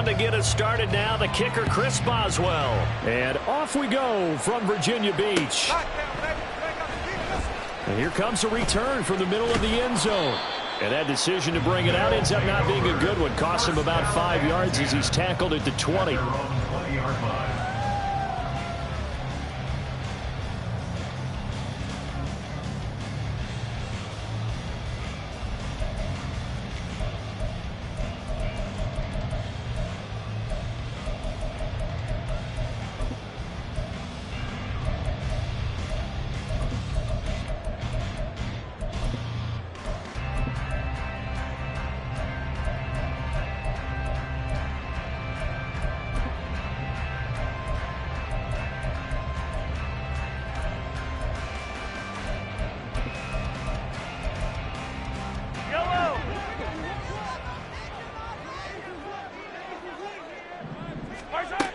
On to get us started now, the kicker, Chris Boswell. And off we go from Virginia Beach. And here comes a return from the middle of the end zone. And that decision to bring it out ends up not being a good one. Costs him about 5 yards as he's tackled at the 20.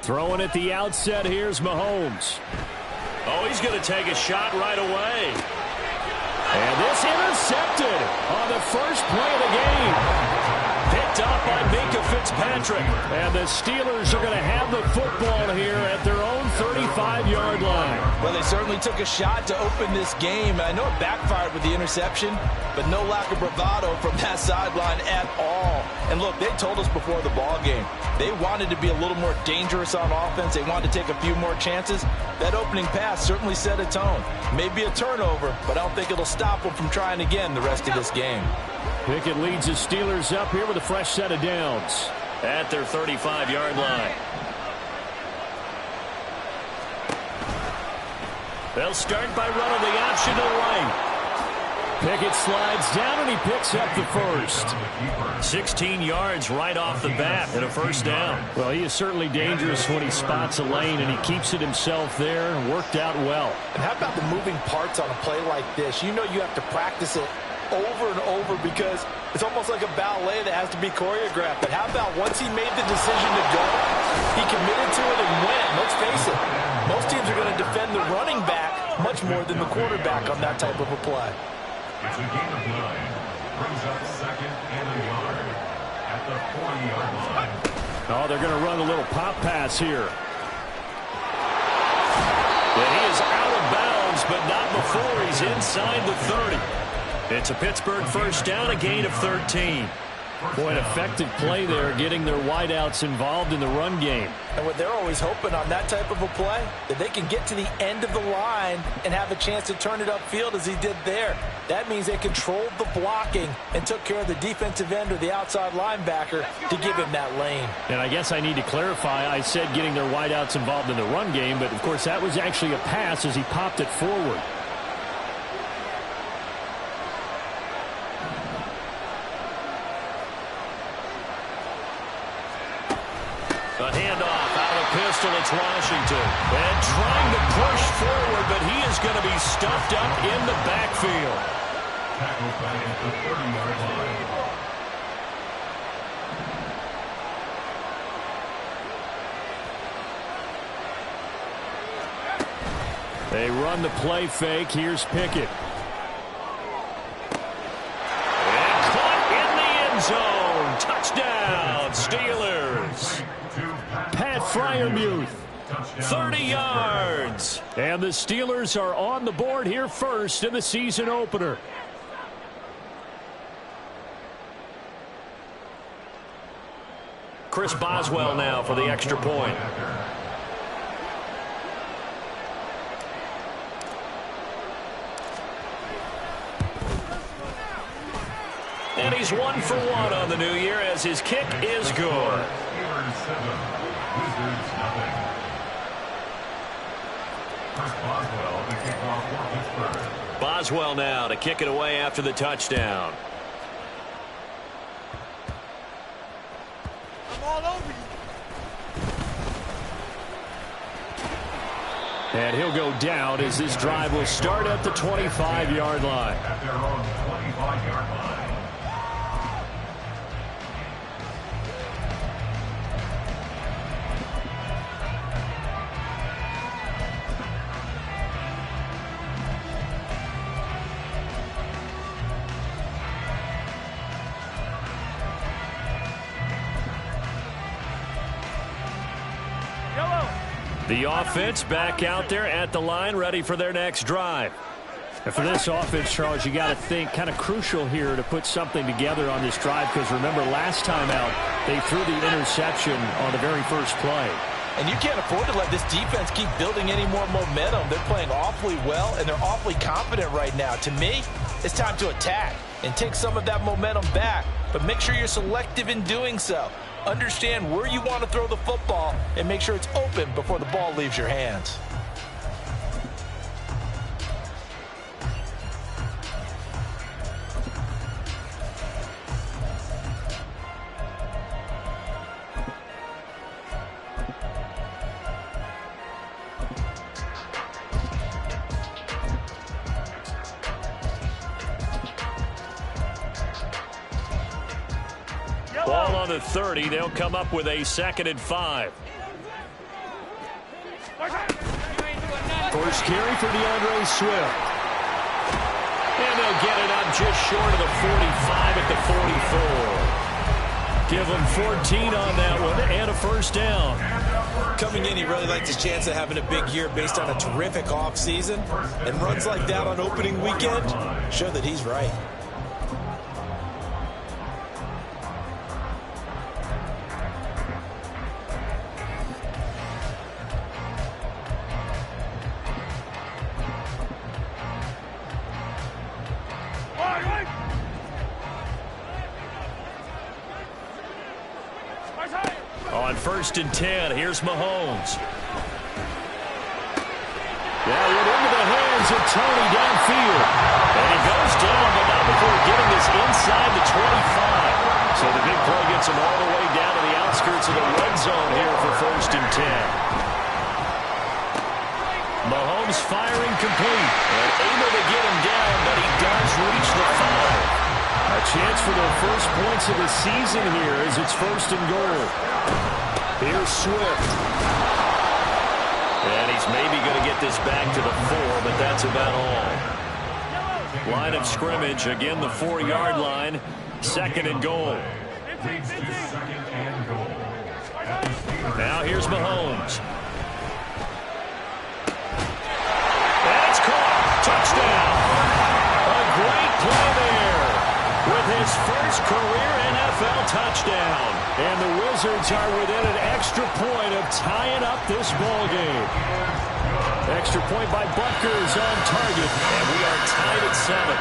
Throwing at the outset, here's Mahomes. Oh, he's going to take a shot right away. And this intercepted on the first play of the game. Picked up by Minka Fitzpatrick. And the Steelers are going to have the football here at their own 35-yard line. Well, they certainly took a shot to open this game. I know it backfired with the interception, but no lack of bravado from that sideline at all. And look, they told us before the ball game, they wanted to be a little more dangerous on offense. They wanted to take a few more chances. That opening pass certainly set a tone. Maybe a turnover, but I don't think it'll stop them from trying again the rest of this game. Pickett leads the Steelers up here with a fresh set of downs at their 35-yard line. They'll start by running the option to the right. Pickett slides down and he picks up the first. 16 yards right off the bat and a first down. Well, he is certainly dangerous when he spots a lane, and he keeps it himself there and worked out well. And how about the moving parts on a play like this? You know you have to practice it over and over because it's almost like a ballet that has to be choreographed. But how about once he made the decision to go, he committed to it and went. Let's face it, most teams are going to defend the running back much more than the quarterback on that type of a play. It's a gain of 9. Brings up second and a yard at the 40-yard line. Oh, they're going to run a little pop pass here. And he is out of bounds, but not before he's inside the 30. It's a Pittsburgh first down, a gain of 13. Boy, an effective play there, getting their wideouts involved in the run game. And what they're always hoping on that type of a play, that they can get to the end of the line and have a chance to turn it upfield as he did there. That means they controlled the blocking and took care of the defensive end or the outside linebacker to give him that lane. And I guess I need to clarify, I said getting their wideouts involved in the run game, but of course that was actually a pass as he popped it forward. A handoff out of the pistol, it's Washington. And trying to push forward, but he is going to be stuffed up in the backfield. Tackled back at the 30-yard line. They run the play fake. Here's Pickett. And caught in the end zone. Touchdown, Steelers. Pat Freiermuth, 30 yards. And the Steelers are on the board here first in the season opener. Chris Boswell now for the extra point. And he's 1 for 1 on the new year as his kick is good. Boswell now to kick it away after the touchdown. I'm all over you. And he'll go down as this drive will start at the 25-yard line. At their own 25-yard line. The offense back out there at the line, ready for their next drive. And for this offense, Charles, you got to think kind of crucial here to put something together on this drive, because remember last time out they threw the interception on the very first play. And you can't afford to let this defense keep building any more momentum. They're playing awfully well, and they're awfully confident right now. To me, it's time to attack and take some of that momentum back. But make sure you're selective in doing so. Understand where you want to throw the football and make sure it's open before the ball leaves your hands. Ball on the 30. They'll come up with a 2nd and 5. First carry for DeAndre Swift. And they'll get it up just short of the 45 at the 44. Give them 14 on that one and a first down. Coming in, he really likes his chance of having a big year based on a terrific offseason. And runs like that on opening weekend show that he's right. On 1st and 10, here's Mahomes. That went into the hands of Tony downfield. And he goes down, but not before getting this inside the 25. So the big play gets him all the way down to the outskirts of the red zone here for 1st and 10. Mahomes firing complete. And able to get him down, but he does reach the 5. A chance for their first points of the season here as it's 1st and goal. Here's Swift. And he's maybe going to get this back to the 4, but that's about all. Line of scrimmage, again the 4-yard line. 2nd and goal. Now here's Mahomes. That's caught. Touchdown. A great play there with his first career NFL touchdown. And the Wizards are within an extra point of tying up this ball game. Extra point by Butker's on target, and we are tied at 7.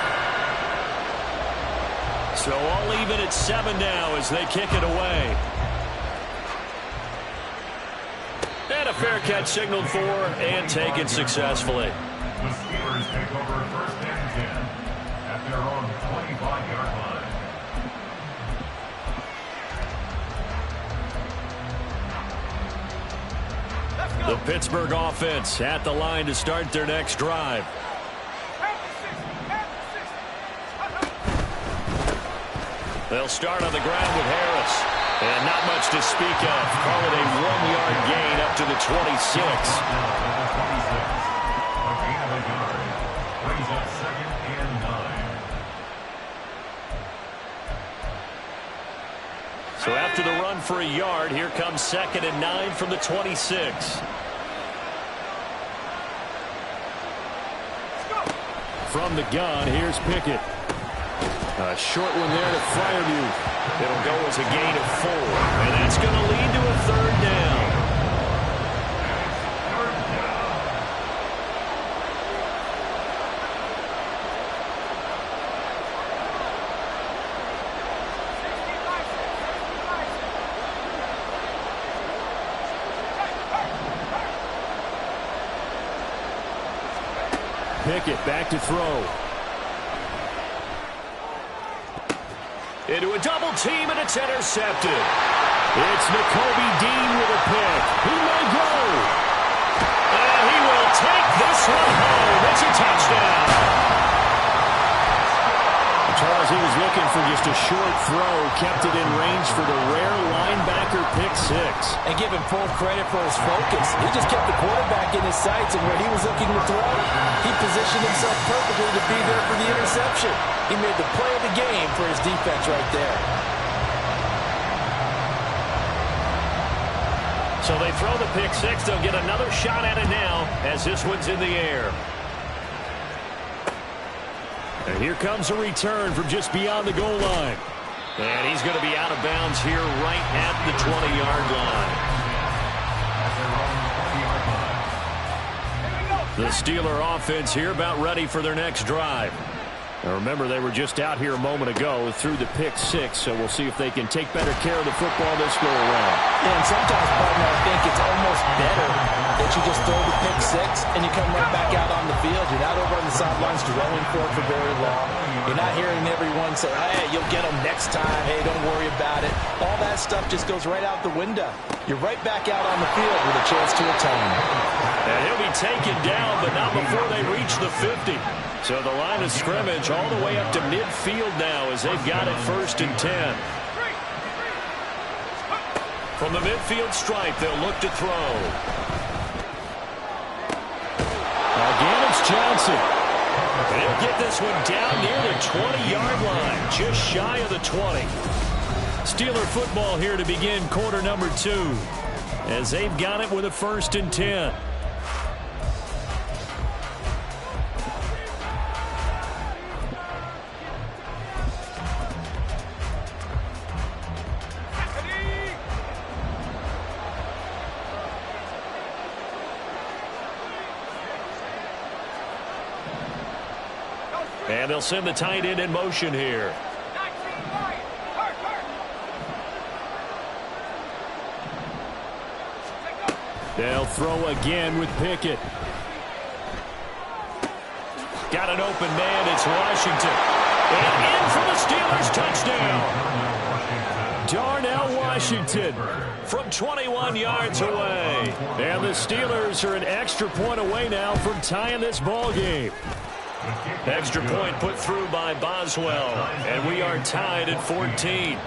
So all even at 7 now as they kick it away. And a fair catch signaled for and taken successfully. The Steelers take over 1st and 10 at their own 25-yard line. The Pittsburgh offense at the line to start their next drive. They'll start on the ground with Harris. And not much to speak of. Call it a 1-yard gain up to the 26. A gain of a yard. Brings up 2nd and 9. So after the run for a yard, here comes 2nd and 9 from the 26. From the gun, here's Pickett. A short one there to Freiermuth. It'll go as a gain of 4. And that's going to lead to a 3rd down. Pickett back to throw. Into a double team, and it's intercepted. It's Nakobe Dean with a pick. He may go. And he will take this one home. It's a touchdown. Charles, he was looking for just a short throw, kept it in range for the rare linebacker pick 6. And give him full credit for his focus. He just kept the quarterback in his sights, and where he was looking to throw, he positioned himself perfectly to be there for the interception. He made the play of the game for his defense right there. So they throw the pick six. They'll get another shot at it now as this one's in the air. And here comes a return from just beyond the goal line. And he's going to be out of bounds here right at the 20-yard line. The Steeler offense here about ready for their next drive. Now remember, they were just out here a moment ago through the pick six, so we'll see if they can take better care of the football this go around. Yeah, and sometimes, partner, I think it's almost better that you just throw the pick six and you come right back out on the field. You're not over on the sidelines dwelling for it for very long. You're not hearing everyone say, hey, you'll get them next time. Hey, don't worry about it. All that stuff just goes right out the window. You're right back out on the field with a chance to atone. And he'll be taken down, but not before they reach the 50. So the line of scrimmage all the way up to midfield now as they've got it 1st and 10. From the midfield stripe, they'll look to throw. Again, it's Johnson. They'll get this one down near the 20-yard line, just shy of the 20. Steeler football here to begin quarter number 2 as they've got it with a 1st and 10. And they'll send the tight end in motion here. They'll throw again with Pickett. Got an open man. It's Washington. And in for the Steelers. Touchdown. Darnell Washington from 21 yards away. And the Steelers are an extra point away now from tying this ball game. Extra point put through by Boswell, and we are tied at 14.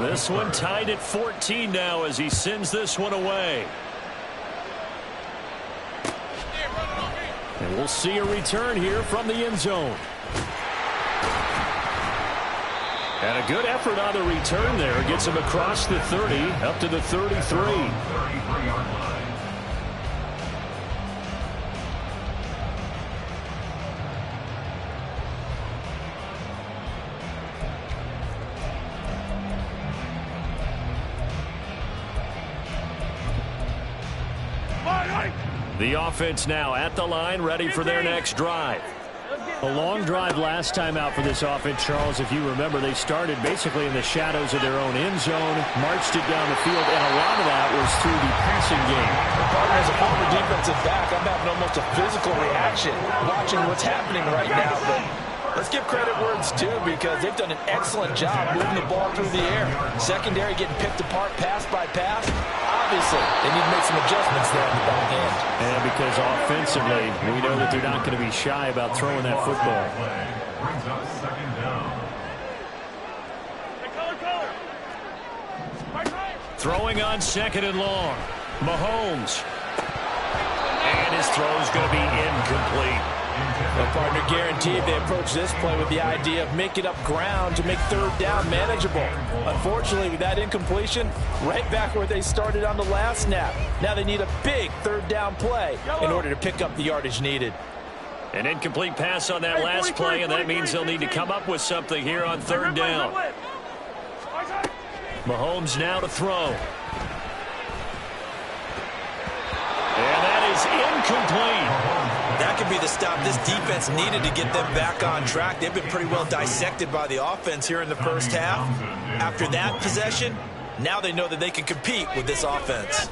This one tied at 14 now as he sends this one away. And we'll see a return here from the end zone. And a good effort on the return there. Gets him across the 30, up to the 33. The offense now at the line, ready for their next drive. A long drive last time out for this offense, Charles. If you remember, they started basically in the shadows of their own end zone, marched it down the field, and a lot of that was through the passing game. As a former defensive back, I'm having almost a physical reaction watching what's happening right now. But let's give credit where it's due because they've done an excellent job moving the ball through the air. Secondary getting picked apart pass by pass. Obviously, they need to make some adjustments there on the back end. And because offensively, we know that they're not going to be shy about throwing that football. Throwing on 2nd and long. Mahomes. And his throw's going to be incomplete. The partner guaranteed they approach this play with the idea of making up ground to make 3rd down manageable. Unfortunately, with that incompletion, right back where they started on the last snap. Now they need a big 3rd down play in order to pick up the yardage needed. An incomplete pass on that last play, and that means they'll need to come up with something here on 3rd down. Mahomes now to throw. And that is incomplete. That could be the stop this defense needed to get them back on track. They've been pretty well dissected by the offense here in the first half. After that possession, now they know that they can compete with this offense.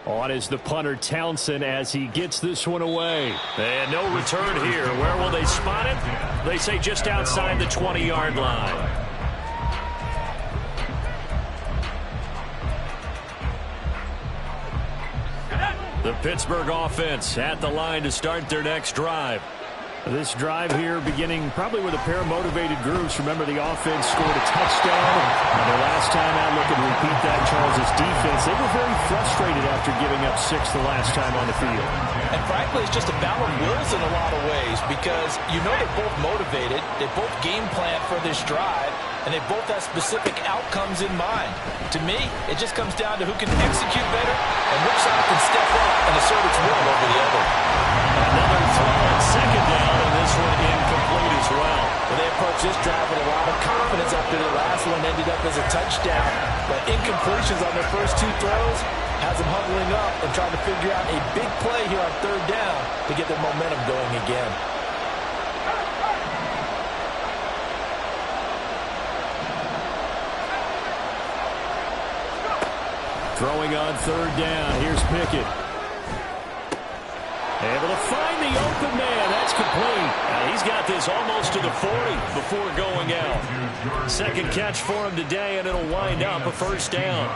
On is the punter Townsend as he gets this one away. And no return here. Where will they spot it? They say just outside the 20-yard line. The Pittsburgh offense at the line to start their next drive. This drive here beginning probably with a pair of motivated groups. Remember, the offense scored a touchdown. And their last time out, looking to repeat that, Charles' defense, they were very frustrated after giving up 6 the last time on the field. And frankly, it's just a battle of wills in a lot of ways because you know they're both motivated. They both game plan for this drive. and they both have specific outcomes in mind. To me, it just comes down to who can execute better and which side can step up and assert its will over the other. Another throw on second down, and this one incomplete as well. Well, they approached this drive with a lot of confidence after the last one ended up as a touchdown. But incompletions on their first two throws has them huddling up and trying to figure out a big play here on third down to get their momentum going again. Throwing on third down. Here's Pickett. Able to find the open man. That's complete. He's got this almost to the 40 before going out. Second catch for him today, and it'll wind up a first down.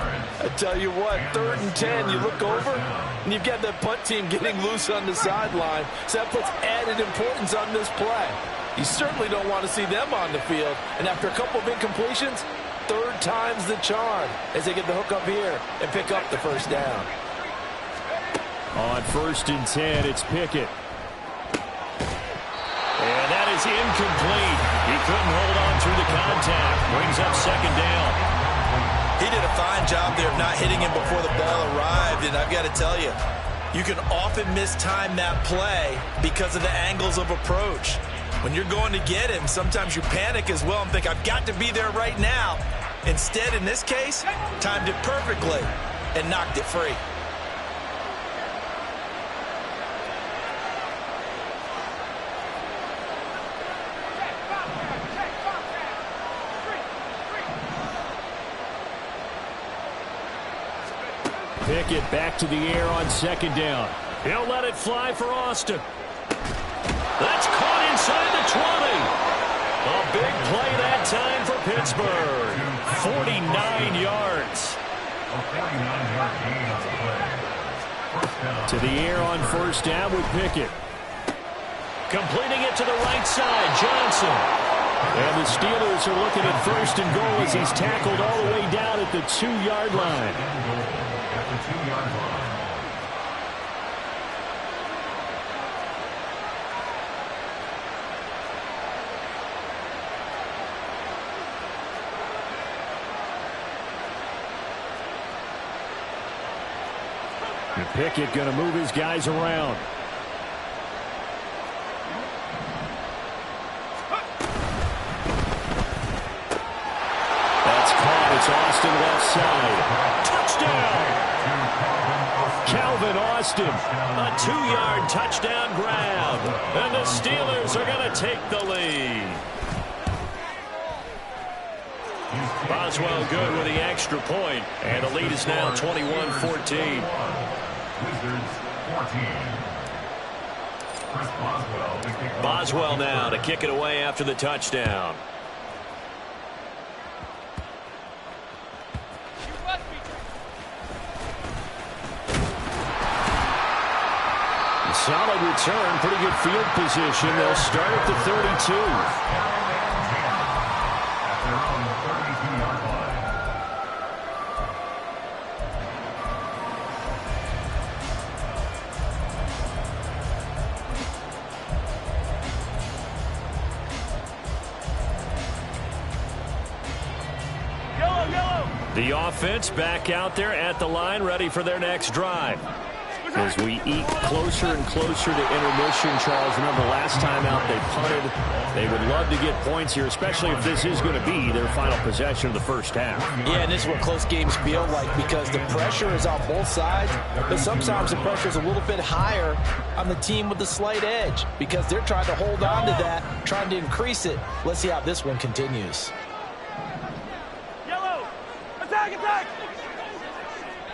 I tell you what, 3rd and 10, you look over, and you've got that punt team getting loose on the sideline. So that puts added importance on this play. You certainly don't want to see them on the field. And after a couple of incompletions, 3rd time's the charm as they get the hook up here and pick up the first down. On 1st and 10, it's Pickett. And that is incomplete. He couldn't hold on through the contact. Brings up second down. He did a fine job there of not hitting him before the ball arrived, and I've got to tell you, you can often mistime that play because of the angles of approach. When you're going to get him, sometimes you panic as well and think, I've got to be there right now. Instead, in this case, timed it perfectly and knocked it free. Pickett back to the air on second down. He'll let it fly for Austin. That's caught inside the 20. A big play that time for Pittsburgh. 49 yards. A 49-yard gain on the play. First down. To the air on first down with Pickett. Completing it to the right side, Johnson. And the Steelers are looking at 1st and goal as he's tackled all the way down at the 2-yard line. At the 2-yard line. Pickett going to move his guys around. That's caught. It's Austin left side. Touchdown! Calvin Austin. A 2-yard touchdown grab. And the Steelers are going to take the lead. Boswell good with the extra point. And the lead is now 21-14. Wizards 14. Chris Boswell to kick Boswell now to kick it away after the touchdown. Solid return, pretty good field position. They'll start at the 32. at their own 32-yard line. The offense back out there at the line, ready for their next drive. As we eat closer and closer to intermission, Charles, remember last time out they punted. They would love to get points here, especially if this is going to be their final possession of the first half. Yeah, and this is what close games feel like because the pressure is on both sides, but sometimes the pressure is a little bit higher on the team with the slight edge because they're trying to hold on to that, trying to increase it. Let's see how this one continues. Yellow! Attack, attack!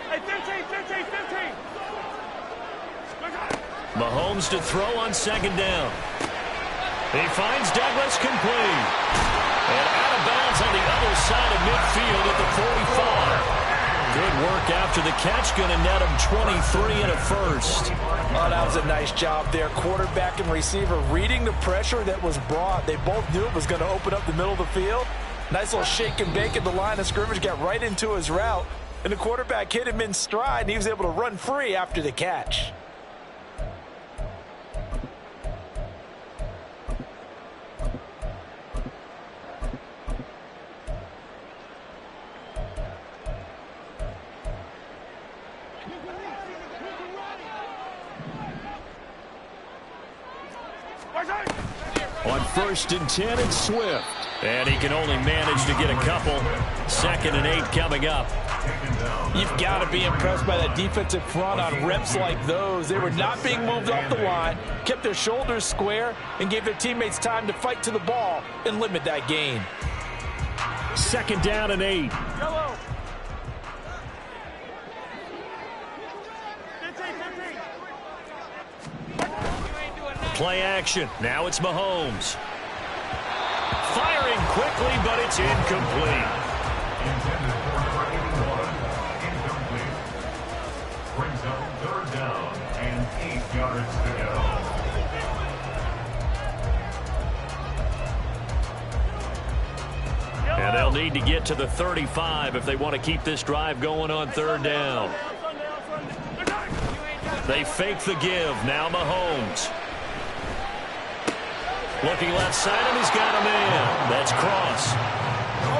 Hey, 15. Mahomes to throw on second down. He finds Douglas complete. And out of bounds on the other side of midfield at the 45. Good work after the catch. Going to net him 23 and a first. Oh, that was a nice job there. Quarterback and receiver reading the pressure that was brought. They both knew it was going to open up the middle of the field. Nice little shake and bake at the line of scrimmage. Got right into his route. And the quarterback hit him in stride, and he was able to run free after the catch. On 1st and 10, it's Swift. And he can only manage to get a couple. 2nd and 8 coming up. You've got to be impressed by that defensive front on reps like those. They were not being moved off the line, kept their shoulders square, and gave their teammates time to fight to the ball and limit that gain. 2nd down and 8. Yellow. Play action. Now it's Mahomes. Firing quickly, but it's incomplete. Intended for target 1. Incomplete. Brings up 3rd down and 8 yards to go. And they'll need to get to the 35 if they want to keep this drive going on 3rd down. They fake the give. Now Mahomes. Looking left side, and he's got him in. That's Cross.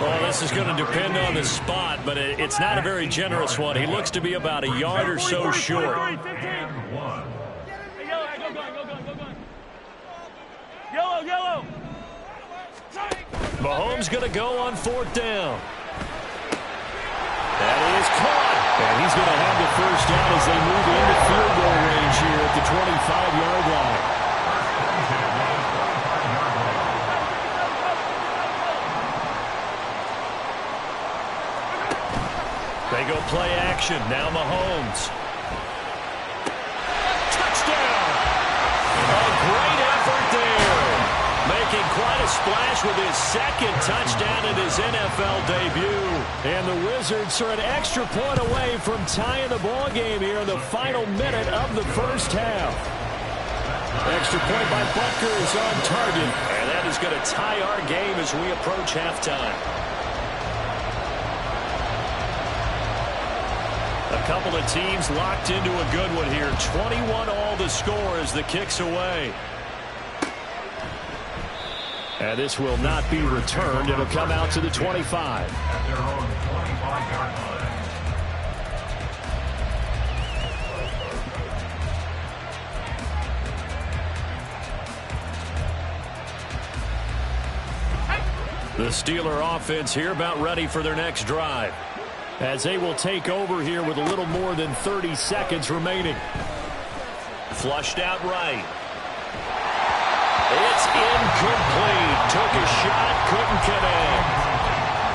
Well, this is going to depend on the spot, but it's not a very generous one. He looks to be about a yard or so short. Yellow. Mahomes going to go on 4th down. That is caught. And he's going to have the 1st down as they move into field goal range here at the 25-yard line. They go play action. Now Mahomes. Touchdown! A great effort there. Making quite a splash with his 2nd touchdown in his NFL debut. And the Wizards are an extra point away from tying the ball game here in the final minute of the 1st half. Extra point by Butker is on target. And that is going to tie our game as we approach halftime. A couple of teams locked into a good one here. 21 all the score as the kick's away. And this will not be returned. It'll come out to the 25. At their own 25-yard line. The Steeler offense here about ready for their next drive, as they will take over here with a little more than 30 seconds remaining. Flushed out right. It's incomplete. Took a shot, couldn't connect.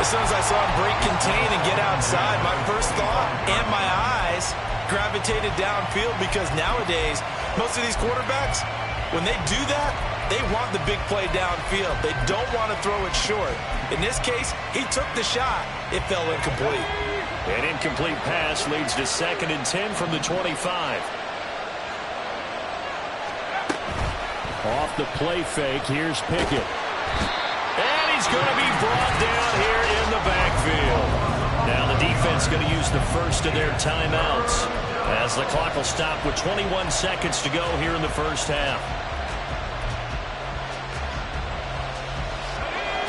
As soon as I saw him break contain and get outside, my first thought and my eyes gravitated downfield, because nowadays, most of these quarterbacks, when they do that, they want the big play downfield. They don't want to throw it short. In this case, he took the shot. It fell incomplete. An incomplete pass leads to 2nd and 10 from the 25. Off the play fake, here's Pickett. And he's going to be brought down here in the backfield. Now the defense going to use the 1st of their timeouts, as the clock will stop with 21 seconds to go here in the 1st half.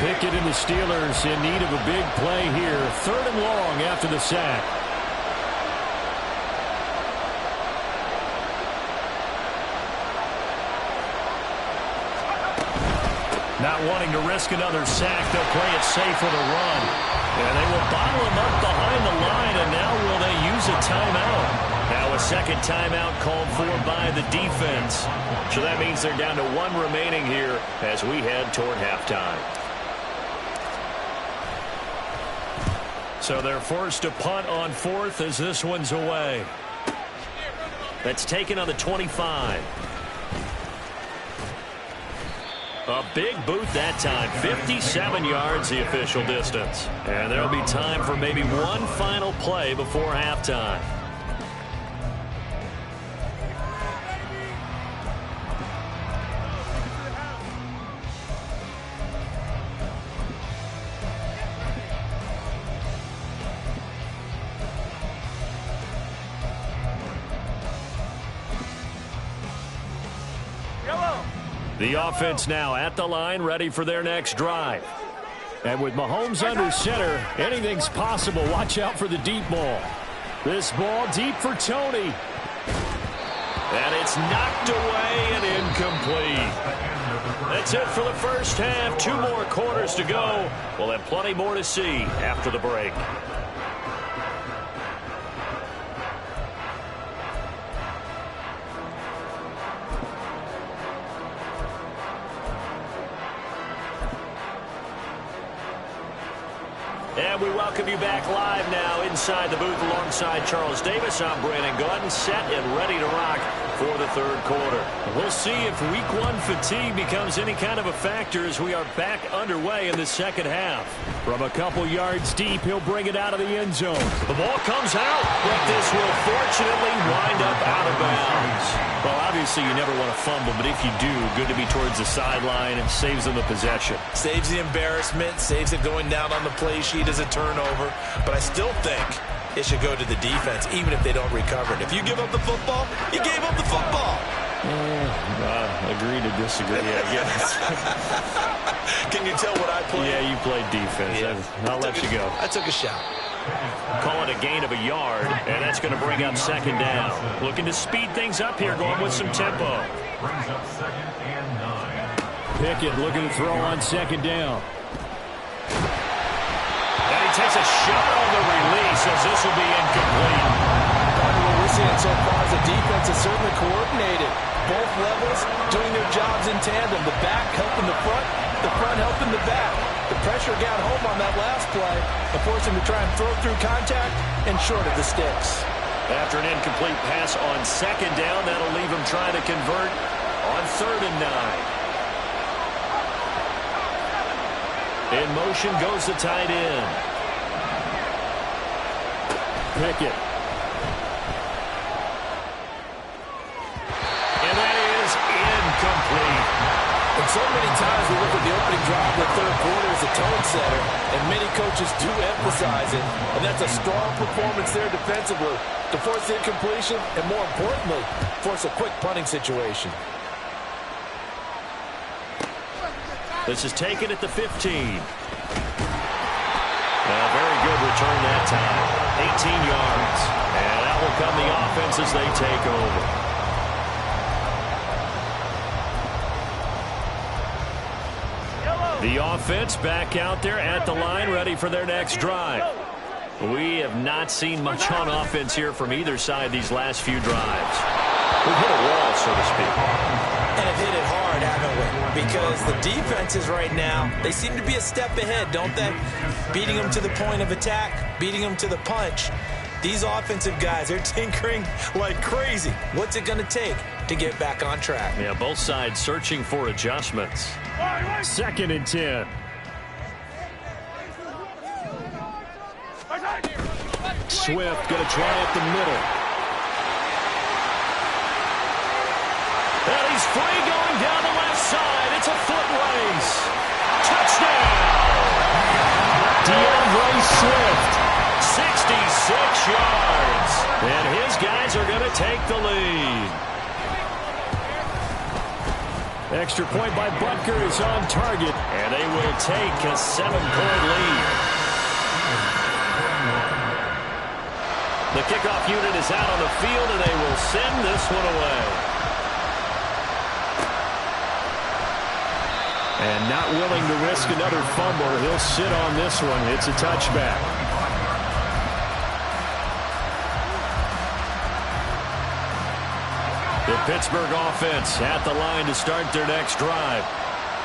Pickett and the Steelers in need of a big play here. 3rd and long after the sack. Not wanting to risk another sack, they'll play it safe with a run. And they will bottle him up behind the line, and now will they use a timeout? Now a 2nd timeout called for by the defense. So that means they're down to 1 remaining here as we head toward halftime. So they're forced to punt on 4th as this one's away. That's taken on the 25. A big boot that time. 57 yards the official distance. And there'll be time for maybe one final play before halftime. The offense now at the line, ready for their next drive. And with Mahomes under center, anything's possible. Watch out for the deep ball. This ball deep for Tony. And it's knocked away and incomplete. That's it for the first half. 2 more quarters to go. We'll have plenty more to see after the break. And we welcome you back live now inside the booth alongside Charles Davis. I'm Brandon Gordon, set and ready to rock for the third quarter. We'll see if Week 1 fatigue becomes any kind of a factor as we are back underway in the second half. From a couple yards deep, he'll bring it out of the end zone. The ball comes out, but this will fortunately wind up out of bounds. Well, obviously you never want to fumble, but if you do, good to be towards the sideline and saves them the possession. Saves the embarrassment, saves it going down on the play sheet as a turnover, but I still think it should go to the defense, even if they don't recover it. If you give up the football, you gave up the football. Agree to disagree, I guess. Can you tell what I played? Yeah, you played defense. Yeah. I'll let you go. I took a shot. Call it a gain of a yard, and that's going to bring up second down. Looking to speed things up here, going with some tempo. Brings up 2nd and 9. Pickett looking to throw on second down. And he takes a shot on the release as this will be incomplete. What we're seeing so far is the defense is certainly coordinated. Both levels doing their jobs in tandem. The back helping the front helping the back. The pressure got home on that last play and forced him to try and throw through contact and short of the sticks. After an incomplete pass on second down, that'll leave him trying to convert on 3rd and 9. In motion goes the tight end. Pickett. And that is incomplete. And so many times we look at the opening drive of the third quarter as a tone setter, and many coaches do emphasize it, and that's a strong performance there defensively to force the incompletion and, more importantly, force a quick punting situation. This is taken at the 15. Very good return that time. 18 yards. And that will come the offense as they take over. The offense back out there at the line, ready for their next drive. We have not seen much on offense here from either side these last few drives. We've hit a wall, so to speak. And have hit it hard, haven't we? Because the defenses right now, they seem to be a step ahead, don't they? Beating them to the point of attack, beating them to the punch. These offensive guys, they're tinkering like crazy. What's it going to take to get back on track? Yeah, both sides searching for adjustments. 2nd and 10. Swift going to try up the middle. And he's free going down the left side. It's a foot race. Touchdown! DeAndre Swift, 66 yards. And his guys are going to take the lead. Extra point by Butker is on target. And they will take a 7-point lead. The kickoff unit is out on the field, and they will send this one away. And not willing to risk another fumble, he'll sit on this one. It's a touchback. The Pittsburgh offense at the line to start their next drive.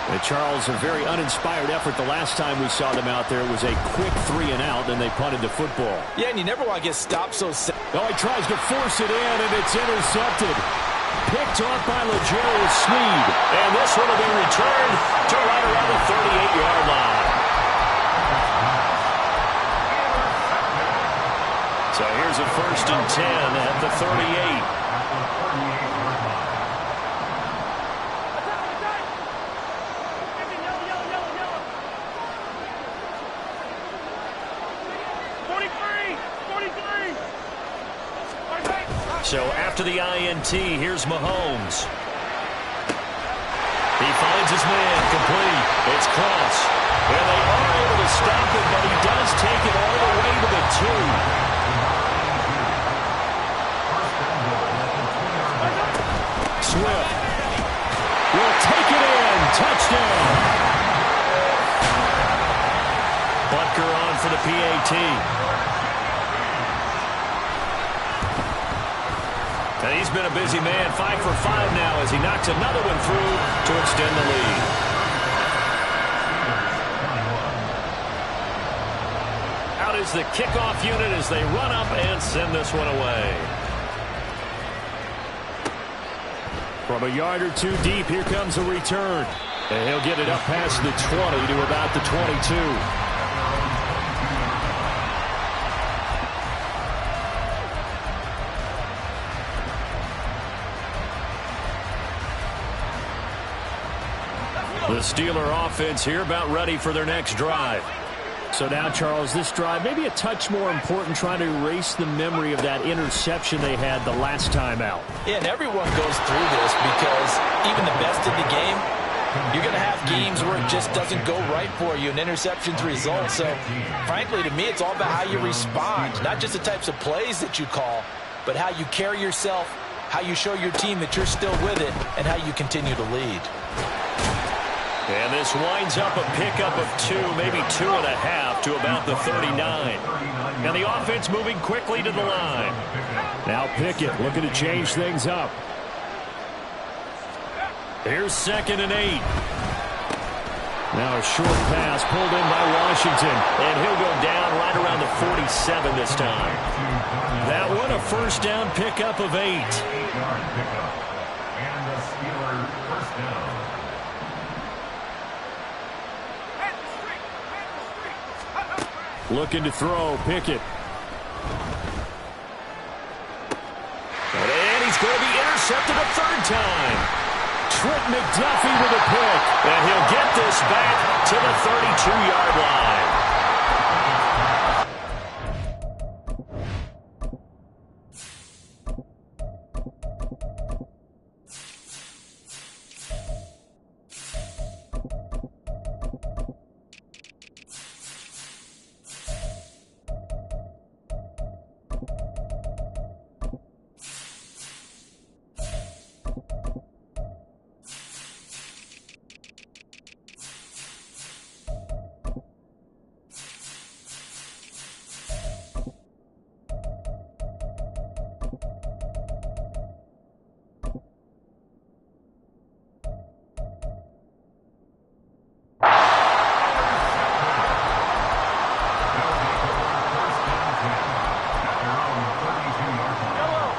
And Charles, a very uninspired effort the last time we saw them out there. It was a quick 3 and out, and they punted the football. Yeah, and you never want to get stopped so soon. Oh, he tries to force it in, and it's intercepted. Picked off by L'Jarius Sneed. And this one will be returned to right around the 38-yard line. So here's a 1st and 10 at the 38. So after the INT, here's Mahomes. He finds his man, complete. It's close. And they are able to stop it, but he does take it all the way to the 2. Swift will take it in. Touchdown. Butker on for the PAT. And he's been a busy man, 5 for 5 now as he knocks another one through to extend the lead. Out is the kickoff unit as they run up and send this one away. From a yard or two deep, here comes a return. And he'll get it up past the 20 to about the 22. The Steeler offense here about ready for their next drive. So now, Charles, this drive maybe a touch more important, trying to erase the memory of that interception they had the last time out. Yeah, and everyone goes through this because even the best in the game, you're going to have games where it just doesn't go right for you, and interceptions result. So, frankly, to me, it's all about how you respond, not just the types of plays that you call, but how you carry yourself, how you show your team that you're still with it, and how you continue to lead. And this winds up a pickup of 2, maybe 2.5 to about the 39. And the offense moving quickly to the line. Now Pickett looking to change things up. Here's 2nd and 8. Now a short pass pulled in by Washington. And he'll go down right around the 47 this time. That one a first down pickup of 8. And the Steelers first down. Looking to throw, Pickett. And he's going to be intercepted a 3rd time. Trent McDuffie with a pick. And he'll get this back to the 32-yard line.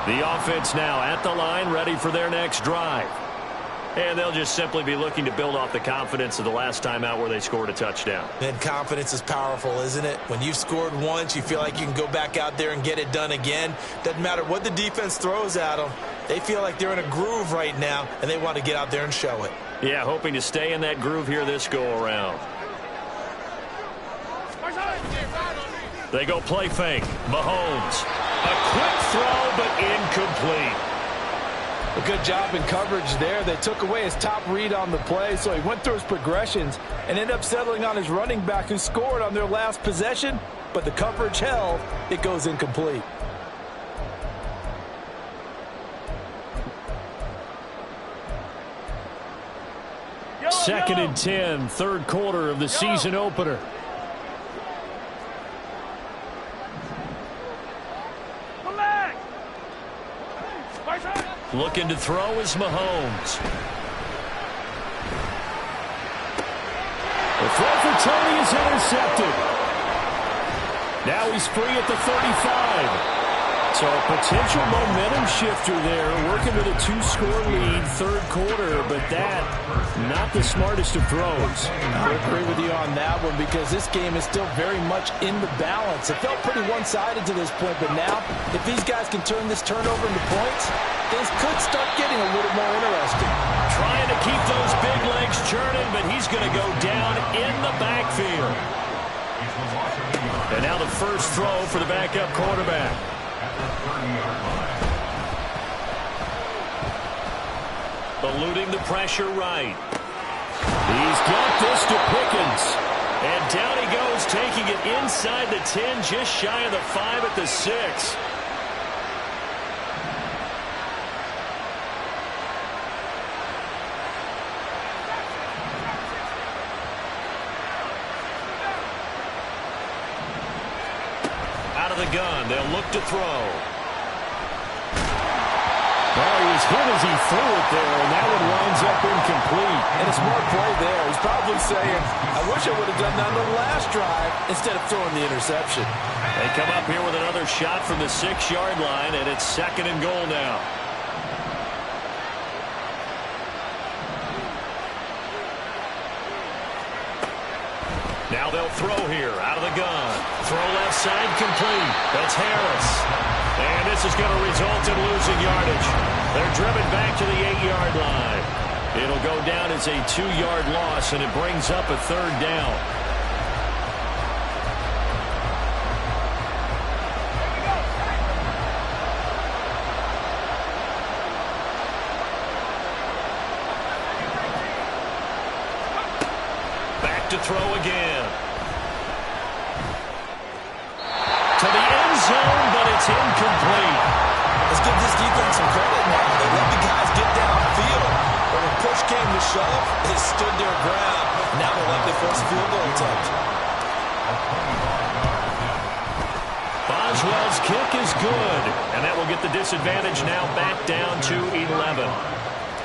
The offense now at the line, ready for their next drive. And they'll just simply be looking to build off the confidence of the last time out where they scored a touchdown. And confidence is powerful, isn't it? When you've scored once, you feel like you can go back out there and get it done again. Doesn't matter what the defense throws at them. They feel like they're in a groove right now, and they want to get out there and show it. Yeah, hoping to stay in that groove here this go-around. They go play fake. Mahomes. A quick throw, but incomplete. A good job in coverage there. They took away his top read on the play, so he went through his progressions and ended up settling on his running back who scored on their last possession, but the coverage held. It goes incomplete. Second and 10, 3rd quarter of the season opener. Looking to throw is Mahomes. The throw for Tony is intercepted. Now he's free at the 35. So a potential momentum shifter there, working with a 2-score lead, 3rd quarter, but that, not the smartest of throws. I agree with you on that one because this game is still very much in the balance. It felt pretty one-sided to this point, but now, if these guys can turn this turnover into points, things could start getting a little more interesting. Trying to keep those big legs churning, but he's going to go down in the backfield. And now the first throw for the backup quarterback. Eluding the pressure right. He's got this to Pickens. And down he goes, taking it inside the 10, just shy of the 5 at the 6. of the gun. They'll look to throw. Well, he was hit as he threw it there, and that one winds up incomplete. And a smart play there. He's probably saying, I wish I would have done that on the last drive instead of throwing the interception. They come up here with another shot from the 6-yard line, and it's 2nd and goal now. Now they'll throw here out of the gun. Throw left side complete. That's Harris. And this is going to result in losing yardage. They're driven back to the 8-yard line. It'll go down as a 2-yard loss, and it brings up a 3rd down. Back to throw again. To the end zone, but it's incomplete. Let's give this defense some credit now. They let the guys get downfield. But when push came to shove, they stood their ground. Now they're likely to force a field goal attempt. Boswell's kick is good. And that will get the disadvantage now back down to 11.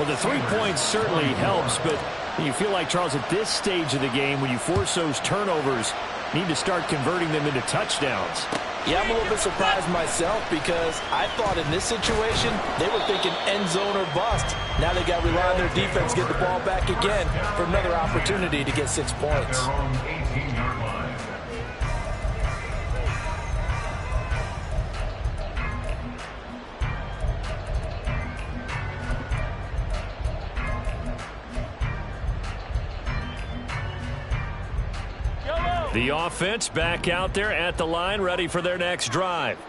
Well, the 3 points certainly helps, but you feel like, Charles, at this stage of the game, when you force those turnovers, need to start converting them into touchdowns. Yeah, I'm a little bit surprised myself because I thought in this situation they were thinking end zone or bust. Now they got to rely on their defense, get the ball back again for another opportunity to get 6 points. Their own 18-yard line. The offense back out there at the line, ready for their next drive.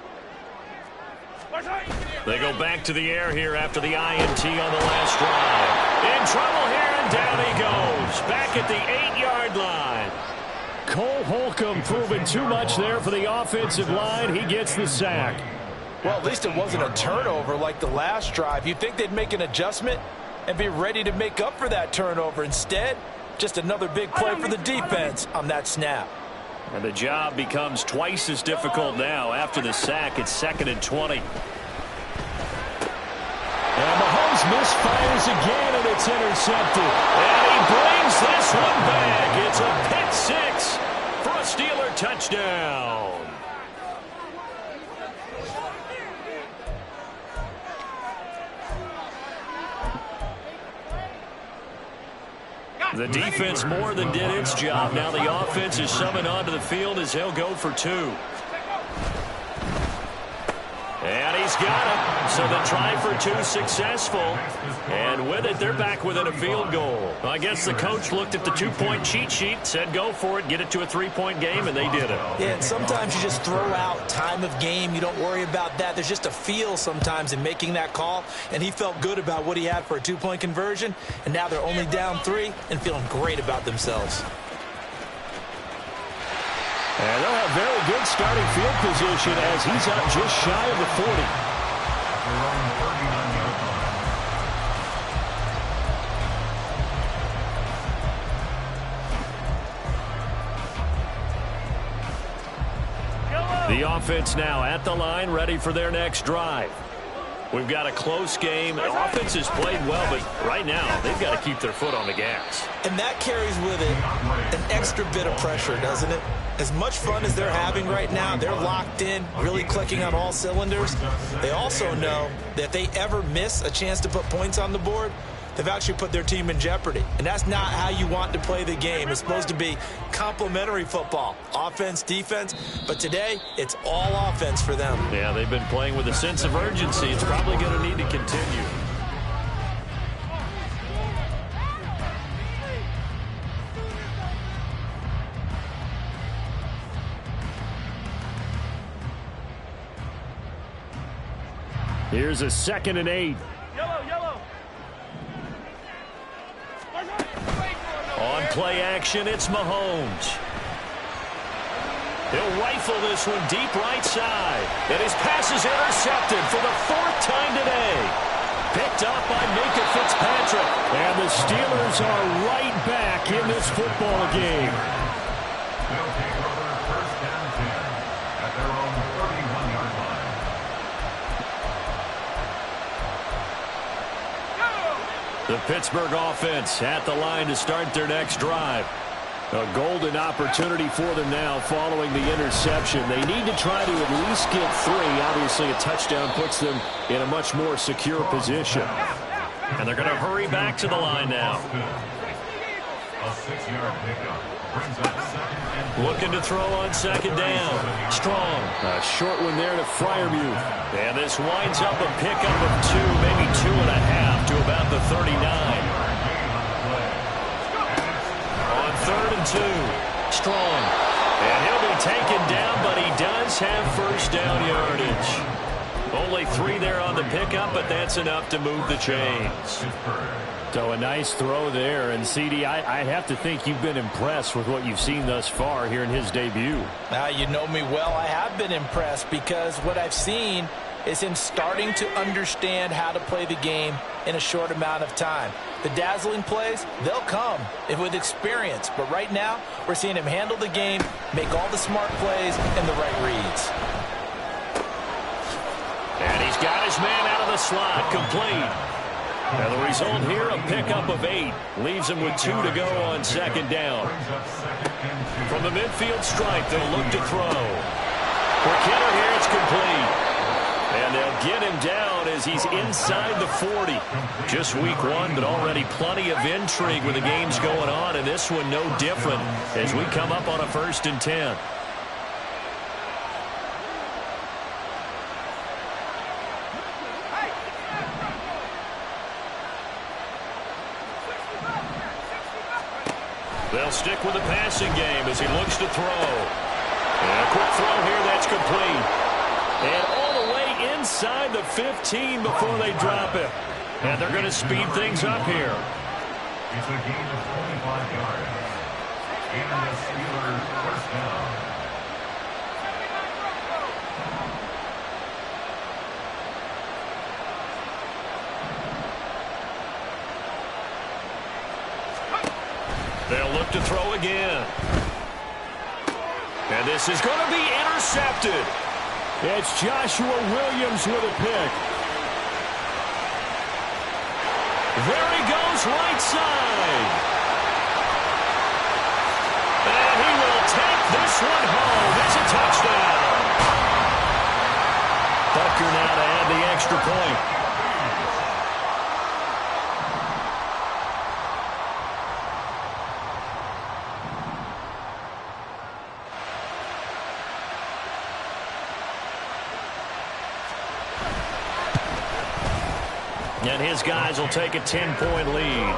They go back to the air here after the INT on the last drive. In trouble here, and down he goes. Back at the 8-yard line. Cole Holcomb proving too much there for the offensive line. He gets the sack. Well, at least it wasn't a turnover like the last drive. You'd think they'd make an adjustment and be ready to make up for that turnover. Instead, just another big play for the defense on that snap. And the job becomes twice as difficult now. After the sack, it's 2nd and 20. And Mahomes misfires again, and it's intercepted. And he brings this one back. It's a pick six for a Steeler touchdown. The defense more than did its job. Now the offense is summoned onto the field as he'll go for 2. And he's got it. So the try for 2 successful. And with it, they're back within a field goal. I guess the coach looked at the 2-point cheat sheet, said go for it, get it to a 3-point game, and they did it. Yeah, and sometimes you just throw out time of game. You don't worry about that. There's just a feel sometimes in making that call, and he felt good about what he had for a 2-point conversion, and now they're only down 3 and feeling great about themselves. And they'll have very good starting field position as he's up just shy of the 40. Their own 39-yard line. The offense now at the line, ready for their next drive. We've got a close game. The offense has played well, but right now they've got to keep their foot on the gas. And that carries with it an extra bit of pressure, doesn't it? As much fun as they're having right now, they're locked in, really clicking on all cylinders. They also know that if they ever miss a chance to put points on the board, they've actually put their team in jeopardy. And that's not how you want to play the game. It's supposed to be complementary football, offense, defense. But today, it's all offense for them. Yeah, they've been playing with a sense of urgency. It's probably going to need to continue. Here's a 2nd and 8. Yellow. On play action, it's Mahomes. He'll rifle this one deep right side. And his pass is intercepted for the 4th time today. Picked up by Minka Fitzpatrick. And the Steelers are right back in this football game. They'll take over 1st and 10 at their own 39. The Pittsburgh offense at the line to start their next drive. A golden opportunity for them now following the interception. They need to try to at least get 3. Obviously, a touchdown puts them in a much more secure position. And they're going to hurry back to the line now. A 6-yard pickup brings up 2nd and 4. Looking to throw on 2nd down. Strong. A short one there to Freiermuth. And this winds up a pickup of 2, maybe 2.5 to about the 39. On 3rd and 2. Strong. And he'll be taken down, but he does have first down yardage. Only 3 there on the pickup, but that's enough to move the chains. So a nice throw there. And, CD, I have to think you've been impressed with what you've seen thus far here in his debut. You know me well. I have been impressed because what I've seen is him starting to understand how to play the game in a short amount of time. The dazzling plays, they'll come with experience. But right now, we're seeing him handle the game, make all the smart plays, and the right reads. And he's got his man out of the slot, complete. And the result here, a pickup of 8. Leaves him with 2 to go on 2nd down. From the midfield stripe, they'll look to throw. For Kidder here, it's complete. And they'll get him down as he's inside the 40. Just week 1, but already plenty of intrigue with the games going on, and this one no different as we come up on a 1st and 10. They'll stick with the passing game as he looks to throw. And a quick throw here, that's complete. And all the way inside the 15 before they drop it. And they're going to speed things up here. It's a gain of 25 yards. And the Steelers first down. They'll look to throw again. And this is going to be intercepted. It's Joshua Williams with a pick. There he goes, right side. And he will take this one home. It's a touchdown. Bucker now to add the extra point. And his guys will take a 10-point lead.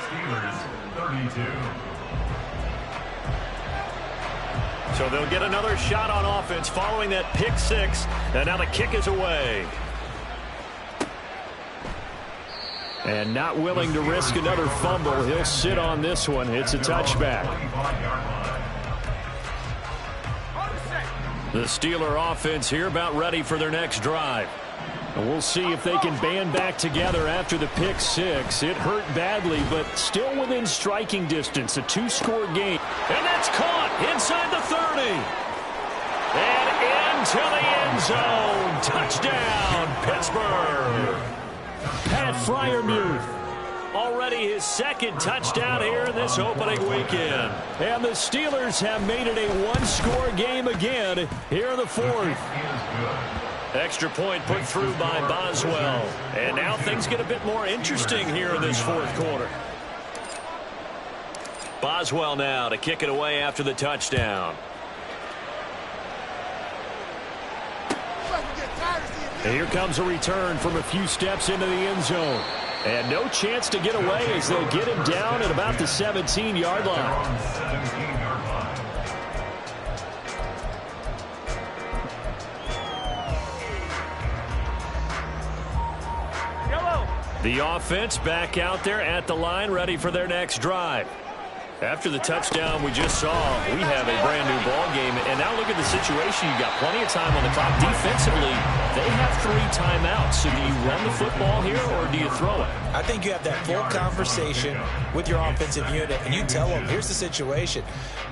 Steelers 32. So they'll get another shot on offense following that pick 6. And now the kick is away. And not willing to risk another fumble. He'll sit on this one. It's a touchback. The Steeler offense here about ready for their next drive. And we'll see if they can band back together after the pick 6. It hurt badly, but still within striking distance. A 2-score game. And that's caught inside the 30. And into the end zone. Touchdown, Pittsburgh. Pat Freiermuth. Already his 2nd touchdown here in this opening weekend. And the Steelers have made it a 1-score game again here in the 4th. Extra point put through by Boswell. And now things get a bit more interesting here in this 4th quarter. Boswell now to kick it away after the touchdown. And here comes a return from a few steps into the end zone. And no chance to get away as they'll get him down at about the 17-yard line. The offense back out there at the line ready for their next drive. After the touchdown we just saw, we have a brand-new ball game. And now look at the situation. You've got plenty of time on the clock. Defensively, they have 3 timeouts. So do you run the football here or do you throw it? I think you have that full conversation with your offensive unit, and you tell them, here's the situation.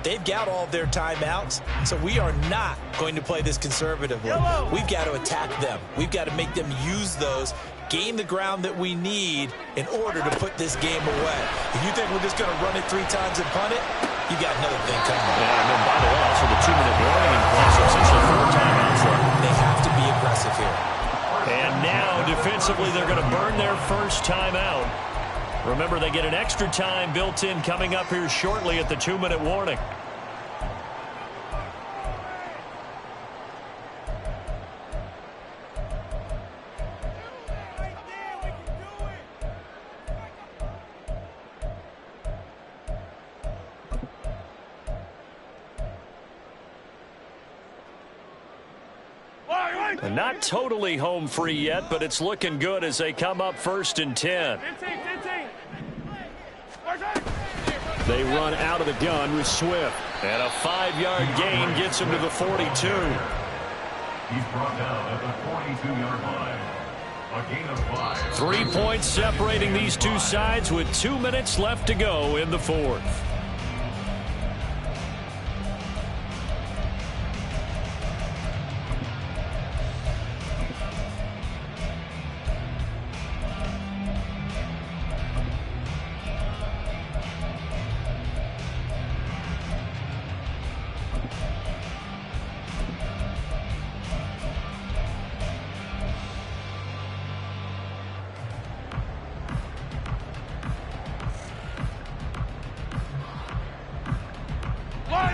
They've got all of their timeouts, so we are not going to play this conservatively. We've got to attack them. We've got to make them use those, gain the ground that we need in order to put this game away. If you think we're just going to run it 3 times and punt it, you got another thing coming. Yeah, and then by the way, also the 2-minute warning in place, so essentially 4 timeouts left. They have to be aggressive here. And now, defensively, they're going to burn their first timeout. Remember, they get an extra time built in coming up here shortly at the 2-minute warning. Not totally home free yet, but it's looking good as they come up 1st and 10. 15. They run out of the gun with Swift. And a 5-yard gain gets him to the 42. He's brought down at the 42-yard line. A gain of 5. 3 points separating these two sides with 2 minutes left to go in the 4th.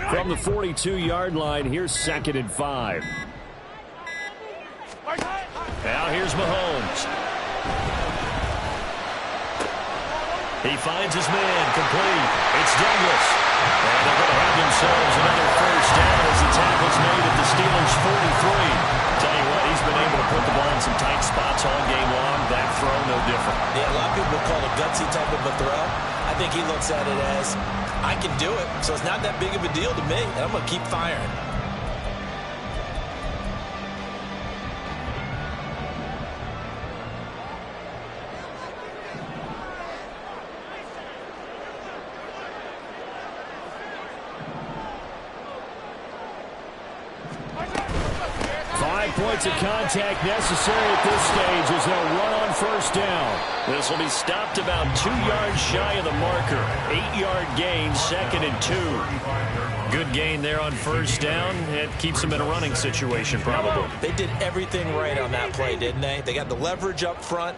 From the 42-yard line, here's 2nd and 5. Now here's Mahomes. He finds his man, complete. It's Douglas. And they're going to have themselves another first down as the tackle's made at the Steelers' 43. Tell you what, he's been able to put the ball in some tight spots all game long. That throw, no different. Yeah, a lot of people call it a gutsy type of a throw. I think he looks at it as, I can do it, so it's not that big of a deal to me, and I'm going to keep firing. Points of contact necessary at this stage as they'll run on first down. This will be stopped about 2 yards shy of the marker. 8-yard gain, 2nd and 2. Good gain there on first down. It keeps them in a running situation probably. They did everything right on that play, didn't they? They got the leverage up front,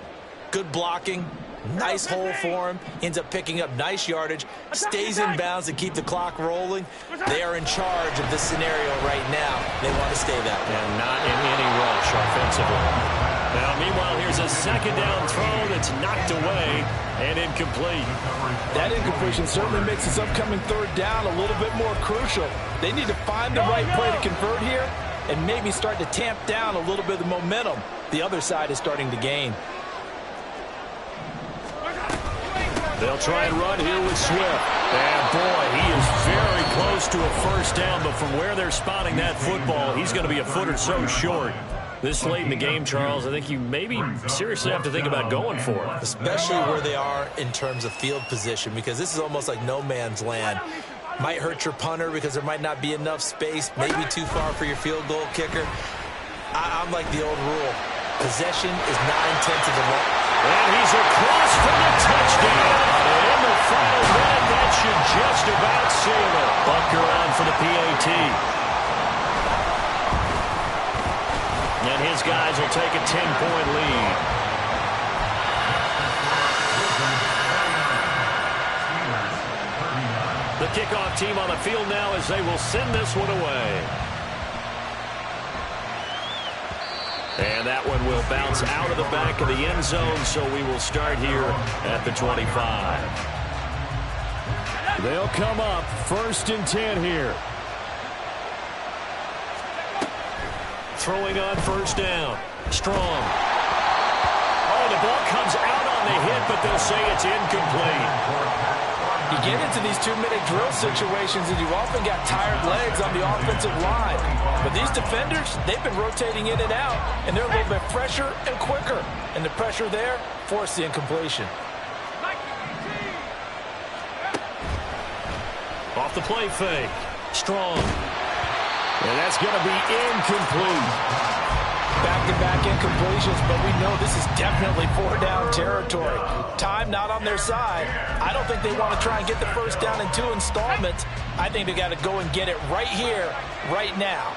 good blocking, nice hole for him, ends up picking up nice yardage, stays in bounds to keep the clock rolling. They are in charge of this scenario right now. They want to stay that way. And not in any rush offensively. Now, meanwhile, here's a 2nd down throw that's knocked away and incomplete. That incompletion certainly makes this upcoming 3rd down a little bit more crucial. They need to find the right play to convert here and maybe start to tamp down a little bit of the momentum the other side is starting to gain. They'll try and run here with Swift. And, boy, he is very close to a first down, but from where they're spotting that football, he's going to be a foot or so short. This late in the game, Charles, I think you maybe seriously have to think about going for it. Especially where they are in terms of field position, because this is almost like no man's land. Might hurt your punter because there might not be enough space, maybe too far for your field goal kicker. I'm like the old rule. Possession is 9/10 of the ball. And he's across for the touchdown. And in the final minute, that should just about seal it. Bucker on for the PAT. And his guys will take a 10-point lead. The kickoff team on the field now as they will send this one away. And that one will bounce out of the back of the end zone, so we will start here at the 25. They'll come up 1st and 10 here. Throwing on first down. Strong. Oh, the ball comes out on the hit, but they'll say it's incomplete. You get into these 2-minute drill situations and you've often got tired legs on the offensive line. But these defenders, they've been rotating in and out, and they're a little bit fresher and quicker. And the pressure there forced the incompletion. Off the play fake. Strong. And that's going to be incomplete. Back-to-back incompletions, but we know this is definitely 4-down territory. Time not on their side. I don't think they want to try and get the first down in 2 installments. I think they got to go and get it right here, right now.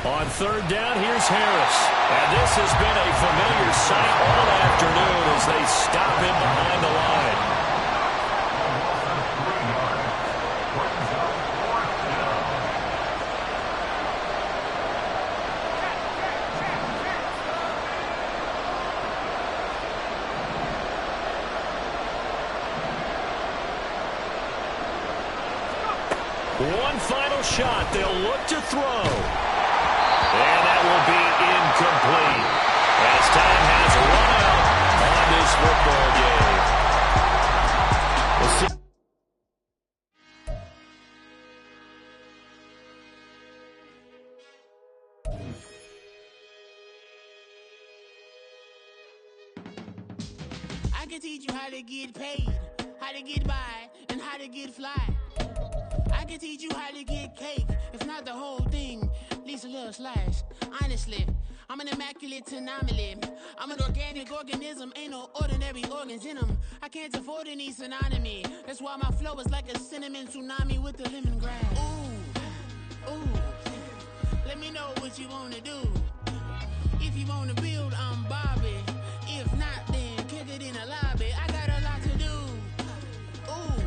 On 3rd down, here's Harris. And this has been a familiar sight all afternoon as they stop him behind the line. One final shot. They'll look to throw. And that will be incomplete as time has run out on this football game. We'll see. I can teach you how to get paid, how to get by, and how to get fly. I can teach you how to get cake, if not the whole thing, at least a little slice. Honestly, I'm an immaculate anomaly. I'm an organic organism, ain't no ordinary organs in them. I can't afford any synonymy. That's why my flow is like a cinnamon tsunami with the lemongrass. Ooh, ooh, let me know what you wanna do. If you wanna build, I'm Bobby. If not, then kick it in the lobby. I got a lot to do. Ooh,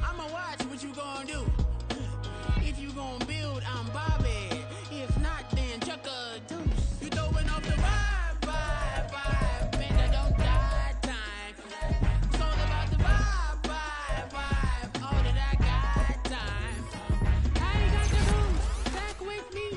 I'ma watch what you gonna do. If you gonna build, I'm Bobby. If not, then chuck a deuce. You throwing off the vibe, vibe, vibe. Man, I don't die time. It's all about the vibe, vibe, vibe. All that I got time. I ain't got the booze. Back with me.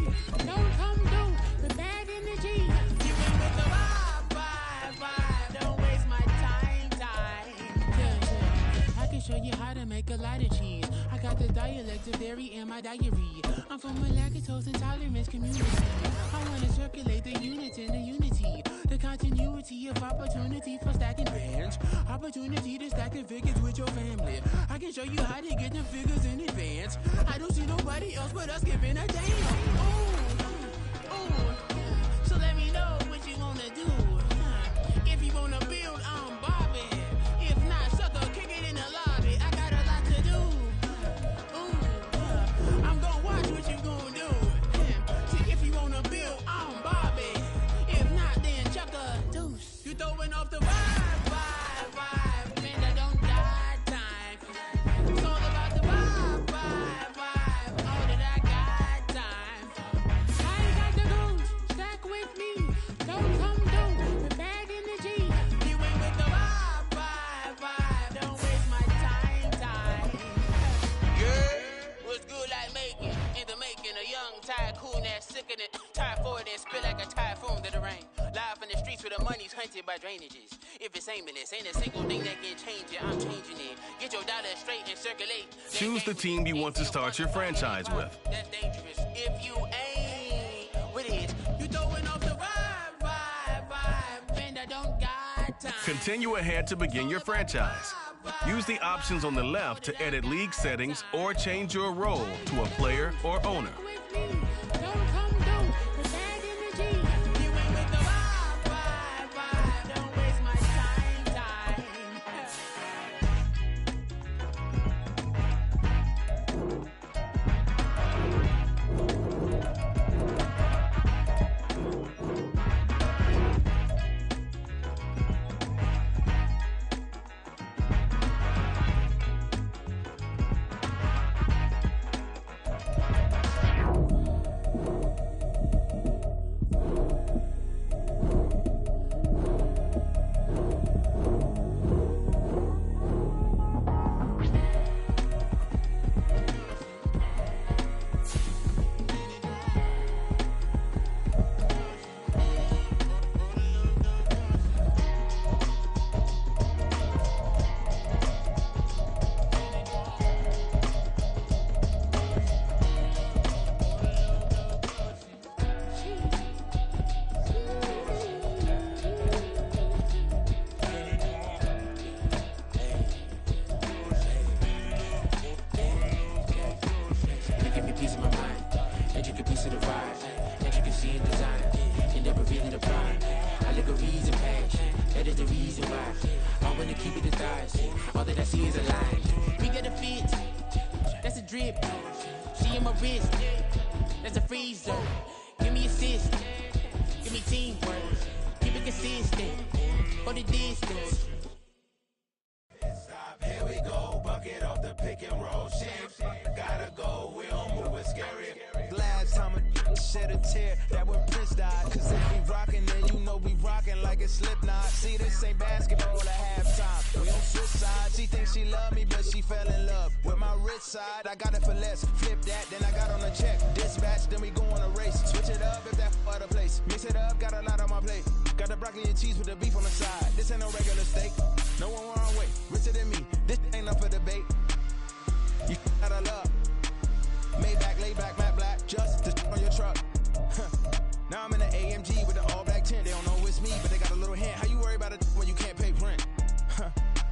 Don't come through the bad energy. You ain't with the vibe, vibe, vibe. Don't waste my time, time. Yeah. I can show you how to make a lot of cheese. I got the dialect of dairy in my diary. I'm from a lactose intolerance community. I want to circulate the units in the unity. The continuity of opportunity for stacking bands. Opportunity to stack the figures with your family. I can show you how to get the figures in advance. I don't see nobody else but us giving a damn. Ooh, ooh. So let me know what you wanna do. If you wanna build, I'm Bobby. If not, sucker, kick it in the lobby. I got a lot to do. Ooh, I'm gonna watch what you gonna do. See, if you wanna build, I'm Bobby. If not, then chuck a deuce. You throwing off the vibe, vibe, vibe. Man, I don't die time. It's all about the vibe, vibe, vibe. All that I got time. I ain't got the goose. Stack with me. Don't come through with bad energy. You ain't with the vibe, vibe, vibe. Don't waste my time, time. Yeah, what's good like making? In the making, a young tycoon that's sicker than typhoid and spit like a typhoon to the rain. Live in the streets where the money's hunted by drainages. If it's aimless, ain't a single thing that can change it. I'm changing it. Get your dollar straight and circulate. Choose the team you want to start your franchise with. That's dangerous. If you ain't with it, you throwing off the vibe, vibe, vibe. Man, I don't got time. Continue ahead to begin your franchise. Use the options on the left to edit league settings or change your role to a player or owner. With me, don't come through with bad energy. You ain't with the vibe, vibe, vibe. Don't waste my time, time. pussy is a lie. We get a fit, that's a drip. She in my wrist, that's a freezer. Give me assist, give me teamwork. Keep it consistent, for the distance. Stop, here we go, bucket off the pick and roll. Shit, gotta go, we don't move, it's scary. Last time a shed a tear, that when Prince died. Cause if we rockin', then you know we rockin' like a Slipknot. See, this ain't basketball at halftime. We on switch sides. She thinks she love me, but she fell in love with my rich side. I got it for less. Flip that, then I got on a check. Dispatch, then we go on a race. Switch it up if that other place. Mix it up, got a lot on my plate. Got the broccoli and cheese with the beef on the side. This ain't no regular steak. No one wrong way. Richer than me. This ain't up for debate. You out of love. Maybach, laid back, matte black. Just the on your truck. Now I'm in the AMG with the all black tint. They don't know it's me, but they got a little hint. How you worry about it when you can't pay rent?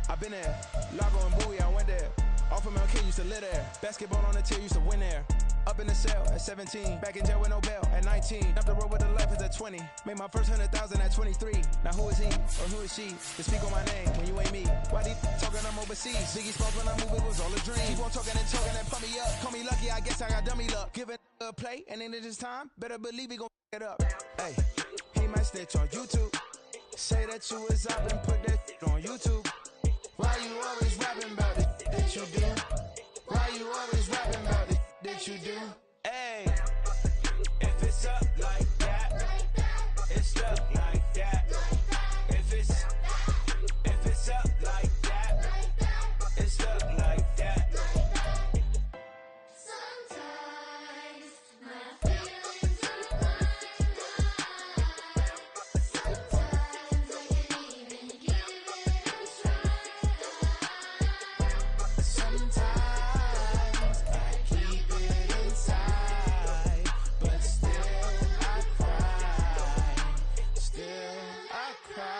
I been there. Lago and Bowie, I went there. Off of MLK, used to live there. Basketball on the tier, used to win there. Up in the cell at 17. Back in jail with no bail at 19. Up the road with the life at 20. Made my first 100,000 at 23. Now who is he or who is she to speak on my name when you ain't me? Why they talking I'm overseas? Biggie spoke when I move, it was all a dream. Keep on talking and pump me up. Call me lucky, I guess I got dummy luck. Give it a play and then it is time. Better believe he gon' it up. Hey, he might snitch on YouTube. Say that you was up and put that on YouTube. Why you always rapping about it that you do? Why you always rapping about it that you do? Hey, if it's up like that, it's stuck like that. If it's up like that, it's stuck like that. Sometimes my feelings are blind. Sometimes I can't even give it a try. Sometimes I keep it inside, but still I cry. Still I cry.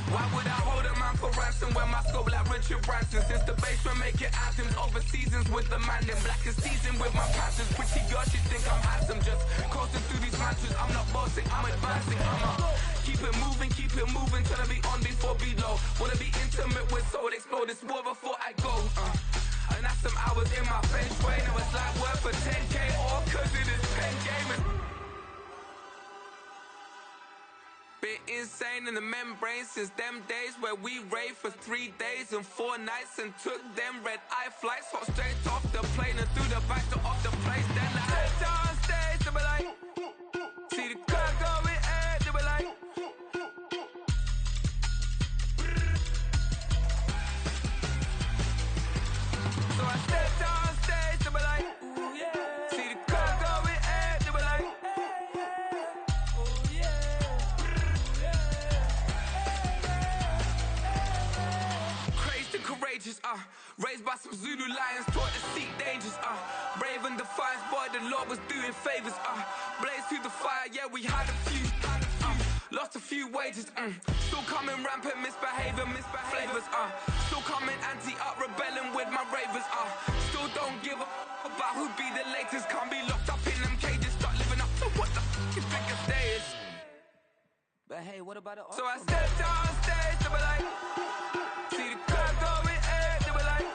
Why would I hold a man for ransom when my scope like Richard Branson? Since the basement making anthems over seasons with the man, then black is seasoned with my passions. Pretty girl, she think I'm handsome, just coasting through these mansions. I'm not bossing, I'm advancing. Keep it moving till I be on before below. Wanna be intimate with soul, explode this war before I go. And that's some hours in my bench way. Now it's like work for 10K, all cause it is pen gaming. Been insane in the membrane since them days where we raved for 3 days and 4 nights and took them red eye flights, hop straight off the plane and through the back door of the place. Then I stepped on stage, they were like, see the crowd going ahead, they were like, so I stepped on stage, they were like, ooh yeah, see the crowd going ahead, they were like, ooh yeah. Crazed and courageous, raised by some Zulu lions, taught to seek dangers, brave and defiant, boy, the Lord was doing favors, blaze through the fire, yeah, we had a few, lost a few wages, still coming rampant, misbehavior, flavors, still coming anti-up, rebelling with my ravers, still don't give a about who be the latest, can't be locked up in them cages, start living up to what the f*** is biggest day is. But hey, what about it? So I stepped on stage, they were like, see the crowd going ahead, they were like,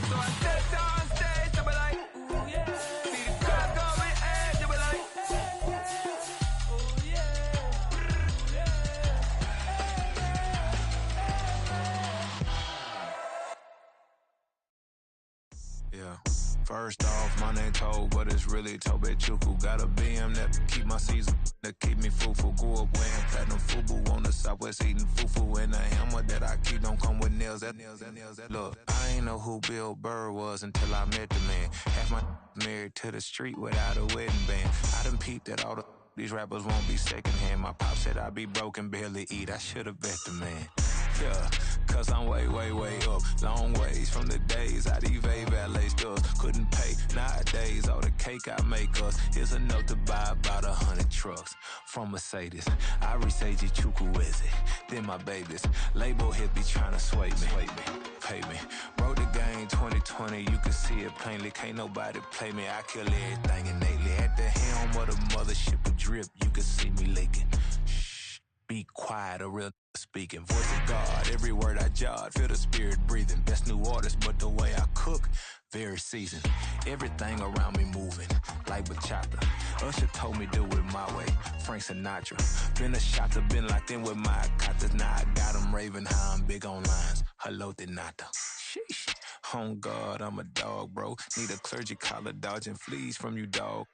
so I stepped on stage, they were like, ooh yeah, see the crowd going ahead, they were like, ooh yeah, Yeah. First off, my name Toad, but it's really Tobe Chuku. Got a BM that keep my season, that keep me fufu. Grew up wearing platinum fubu on the southwest eating fufu. And the hammer that I keep don't come with nails. Look, I ain't know who Bill Burr was until I met the man. Half my married to the street without a wedding band. I done peeped that all these rappers won't be secondhand. My pop said I'd be broken, barely eat. I should've bet the man. Yeah, cause I'm way, way, way up. Long ways from the days I evade valet stores. Couldn't pay nowadays. All the cake I make us is enough to buy about 100 trucks. From Mercedes, I resage Chukwueze. Then my babies, label hit be trying to sway me. Pay me. Wrote the game 2020, you can see it plainly. Can't nobody play me. I kill everything innately. At the helm of the mothership with drip, you can see me leaking. Shh, be quiet, a real speaking. Voice of God, every word I jot. Feel the spirit breathing. Best new artist, but the way I cook, very seasoned. Everything around me moving, like bachata. Usher told me do it my way. Frank Sinatra. Been a shotter, been locked in with my katas. Now I got them raving how I'm big on lines. Hello, de nata. Sheesh. On God, I'm a dog, bro. Need a clergy collar, dodging fleas from you, dog.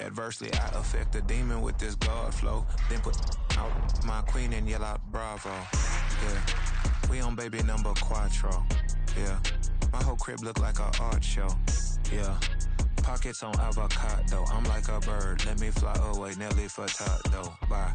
Adversely, I affect a demon with this God flow. Then put out my queen and yell out bravo. Yeah, we on baby number quattro. Yeah, my whole crib look like a art show. Yeah, pockets on avocado. I'm like a bird. Let me fly away, Nelly Furtado. Bye.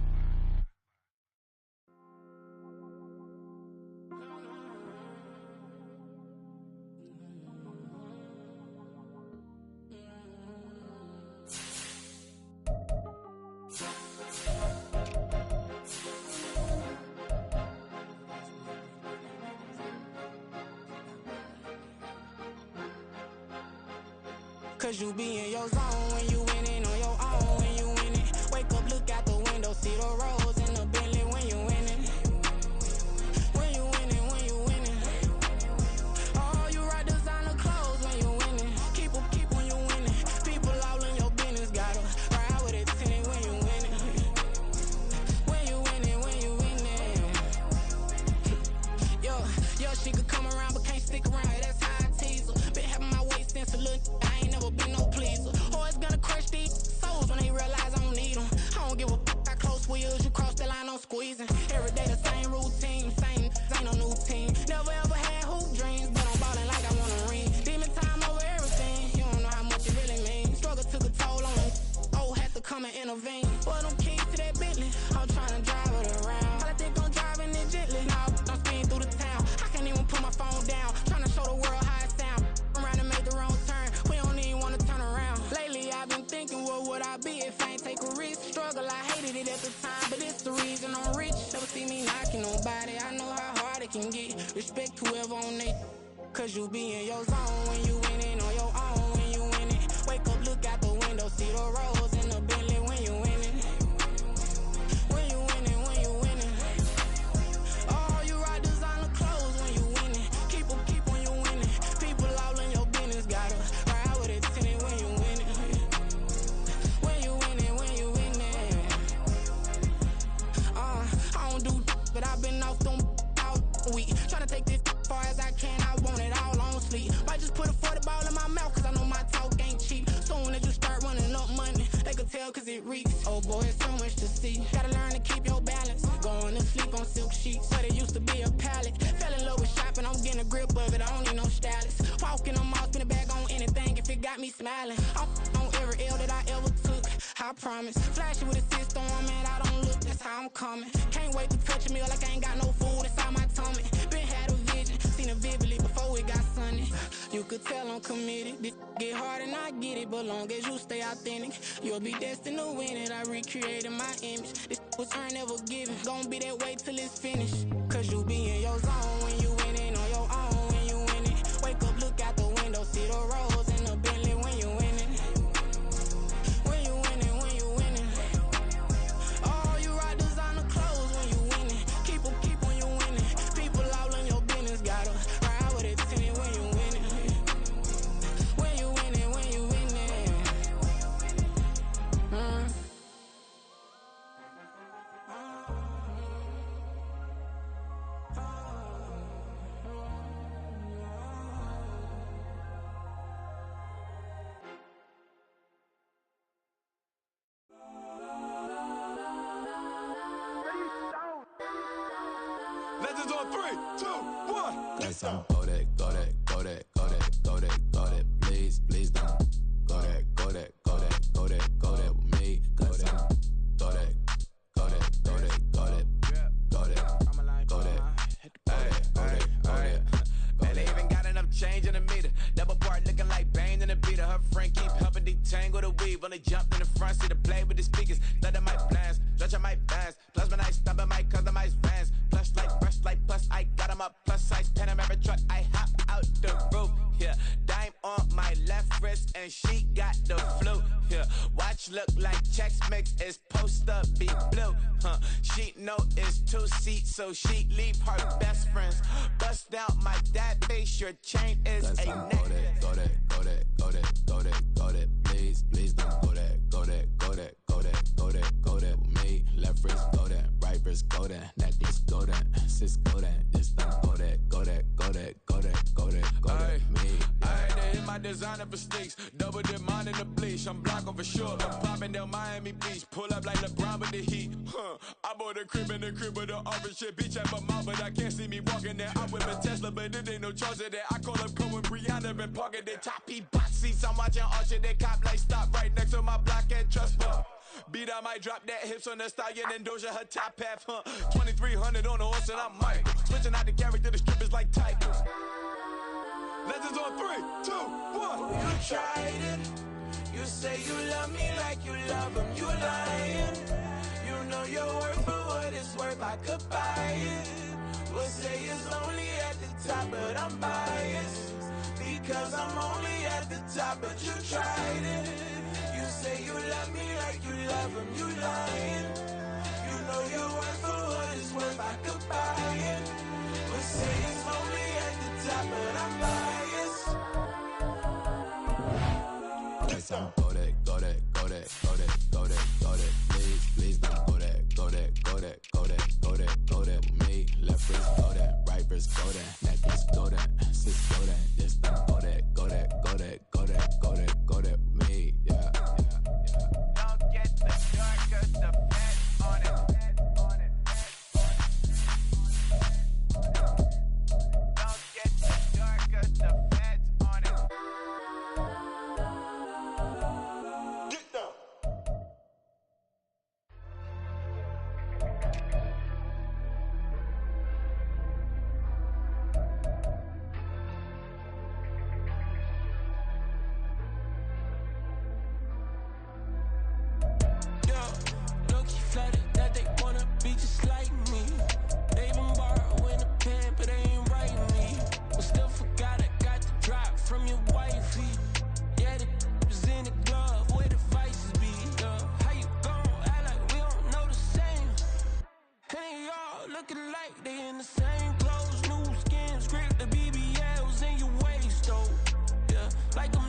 Cause you be in your zone when you winning on your own when you winning. Wake up, look out the window, see the rose in the Bentley when you winning. When you winning, when you winning. Oh, you rock designer clothes when you winning. Keep when you winning. People all in your business, gotta ride with it tinted when you winning. When you winning, when you winning. Yo, she could come around but can't stick around. That's how I tease her. Been having my waist since a little. I ain't never been no pleaser. Always gonna crush these souls when they realize I don't need them. I don't give a f*** how close we is. You cross the line, I'm squeezing. Every day the same routine, same ain't no new team. Never ever had hoop dreams, but I'm ballin' like I want a ring. Demon time over everything. You don't know how much it really means. Struggle took a toll on them. Oh, had to come and intervene. Boy, them keys to that Bentley. I'm tryna drive it around. I think I'm driving it gently. Now I'm speeding through the town. I can't even put my phone down. Tryna show the world how it sound. Around and made the wrong turn. We don't even wanna turn around. Lately I've been thinking, what would I be if I ain't take a risk? Struggle, I hated it at the time, but it's the reason I'm rich. Never see me knocking nobody. I know how hard it can get. Respect whoever on they. Cause you be in your zone when you winning on your own when you winning. Wake up, look out the window, see the rose in the Bentley when you winning. When you winning, when you winning. Oh, you rock designer clothes when you winning. Keep when you winning. People all in your business, gotta ride with it tinted when you winning. When you winning, when you winning. I don't do but I've been off them all week. Tryna take this far as I can, I want it all on sleep. Might just put a 40 ball in my mouth, cause I know my talk ain't cheap. Soon as you start running up money, they could tell cause it reeks. Oh boy, it's so much to see. Gotta learn to keep your balance. Going to sleep on silk sheets, but it used to be a pallet. Fell in love with shopping, I'm getting a grip of it, I don't need no stylist. Walking on mouth, spin a bag on anything if it got me smiling. I'm on every L that I ever took, I promise. Flashing with a system, man, I don't look, that's how I'm coming. Can't wait to touch a meal like I ain't got no food inside my tummy. Been had a vision, seen it vividly before it got sunny. You could tell I'm committed. This get hard and I get it, but long as you stay authentic, you'll be destined to win it. I recreated my image. This was earned, never given. Gonna be that way till it's finished. Cause you be in your zone when you winning on your own when you winning. Wake up, look out the window, see the rose in the Bentley when you winning. When you winning, when you winning. Oh, you rock designer clothes when you winning. Keep when you winning. People all in your business, gotta ride with it tinted when you winning. When you winning, when you winning. Legends on 3, 2, 1. Got some Kodak, Kodak, Kodak, Kodak, Kodak, Kodak. Please, please don't. Kodak, Kodak, Kodak, Kodak, Kodak with me. Got some Kodak, Kodak, Kodak, Kodak, Kodak, Kodak. only jumped in the front seat to play with the speakers. Let my plans, judge on my bands. Plus when I stop at my customized vans. Plush like fresh like plus I got them up. Plus size Panamera truck, I hop out the roof. Yeah, dime on my left wrist and she got the flu. Yeah, watch look like Chex Mix is post up be blue. She know it's 2 seats, so she leave her best friends. Bust down my dad face, your chain is a neck. Go that, go that, go that, go that, go that. Please, please don't go that, go that, go that, go that, go that, go that. Me, left wrist, go that, right wrist, go that, necklace, go that, sis, go that, this don't go that, go that, go that, go that, go that, go that. Me, I had to hit my designer for sneaks, double dip mine in the bleach. I'm blocking for sure, I'm popping down Miami Beach, pull up like LeBron with the heat. I bought a crib in the crib with the orange shit, bitch at my mouth, but I can't see me walking there. I whip a Tesla, but it ain't no charge of that. I call up Cohen, Brianna, been parking the top P box seats. I'm watching Archer, they cop like stop right next to my block and trust bar. Beat, I might drop that hips on the stallion and Doja her top half, 2300 on the horse and I'm Mike. Switching out the character, the strippers like Tigers. Legends on 3, 2, 1. You tried it. You say you love me like you love him. You lying. You know your worth for what it's worth. I could buy it. We'll say it's only at the top, but I'm biased because I'm only at the top. But you tried it. You say you love me like you love him. You lying. You know your worth for what it's worth. I could buy it. We'll say it's only at the top, but I'm biased. go that, go that, go that, go that, go that, go that. Please, please don't go that, go that, go that, go that, go that, go that. Me, left wrist, go that, right wrist, go that, necklace, go that, sis, go that, this don't go that, go that, go that, go that, go that, go that. Me, yeah, yeah, yeah. Don't get the dark, cause the fat on it. Don't get the dark, cause the fat's on it. Get down. Low-key flattered that they wanna be just like me. They been borrowing a pen, but they ain't writing me. But still forgot I got the drop from your wifey. Yeah, the was in the glove, where the vices be. How you gon' act like we don't know the same? Hey, y'all looking like they in the same clothes, new skin, script, the BBLs in your waist, though. Yeah, like them,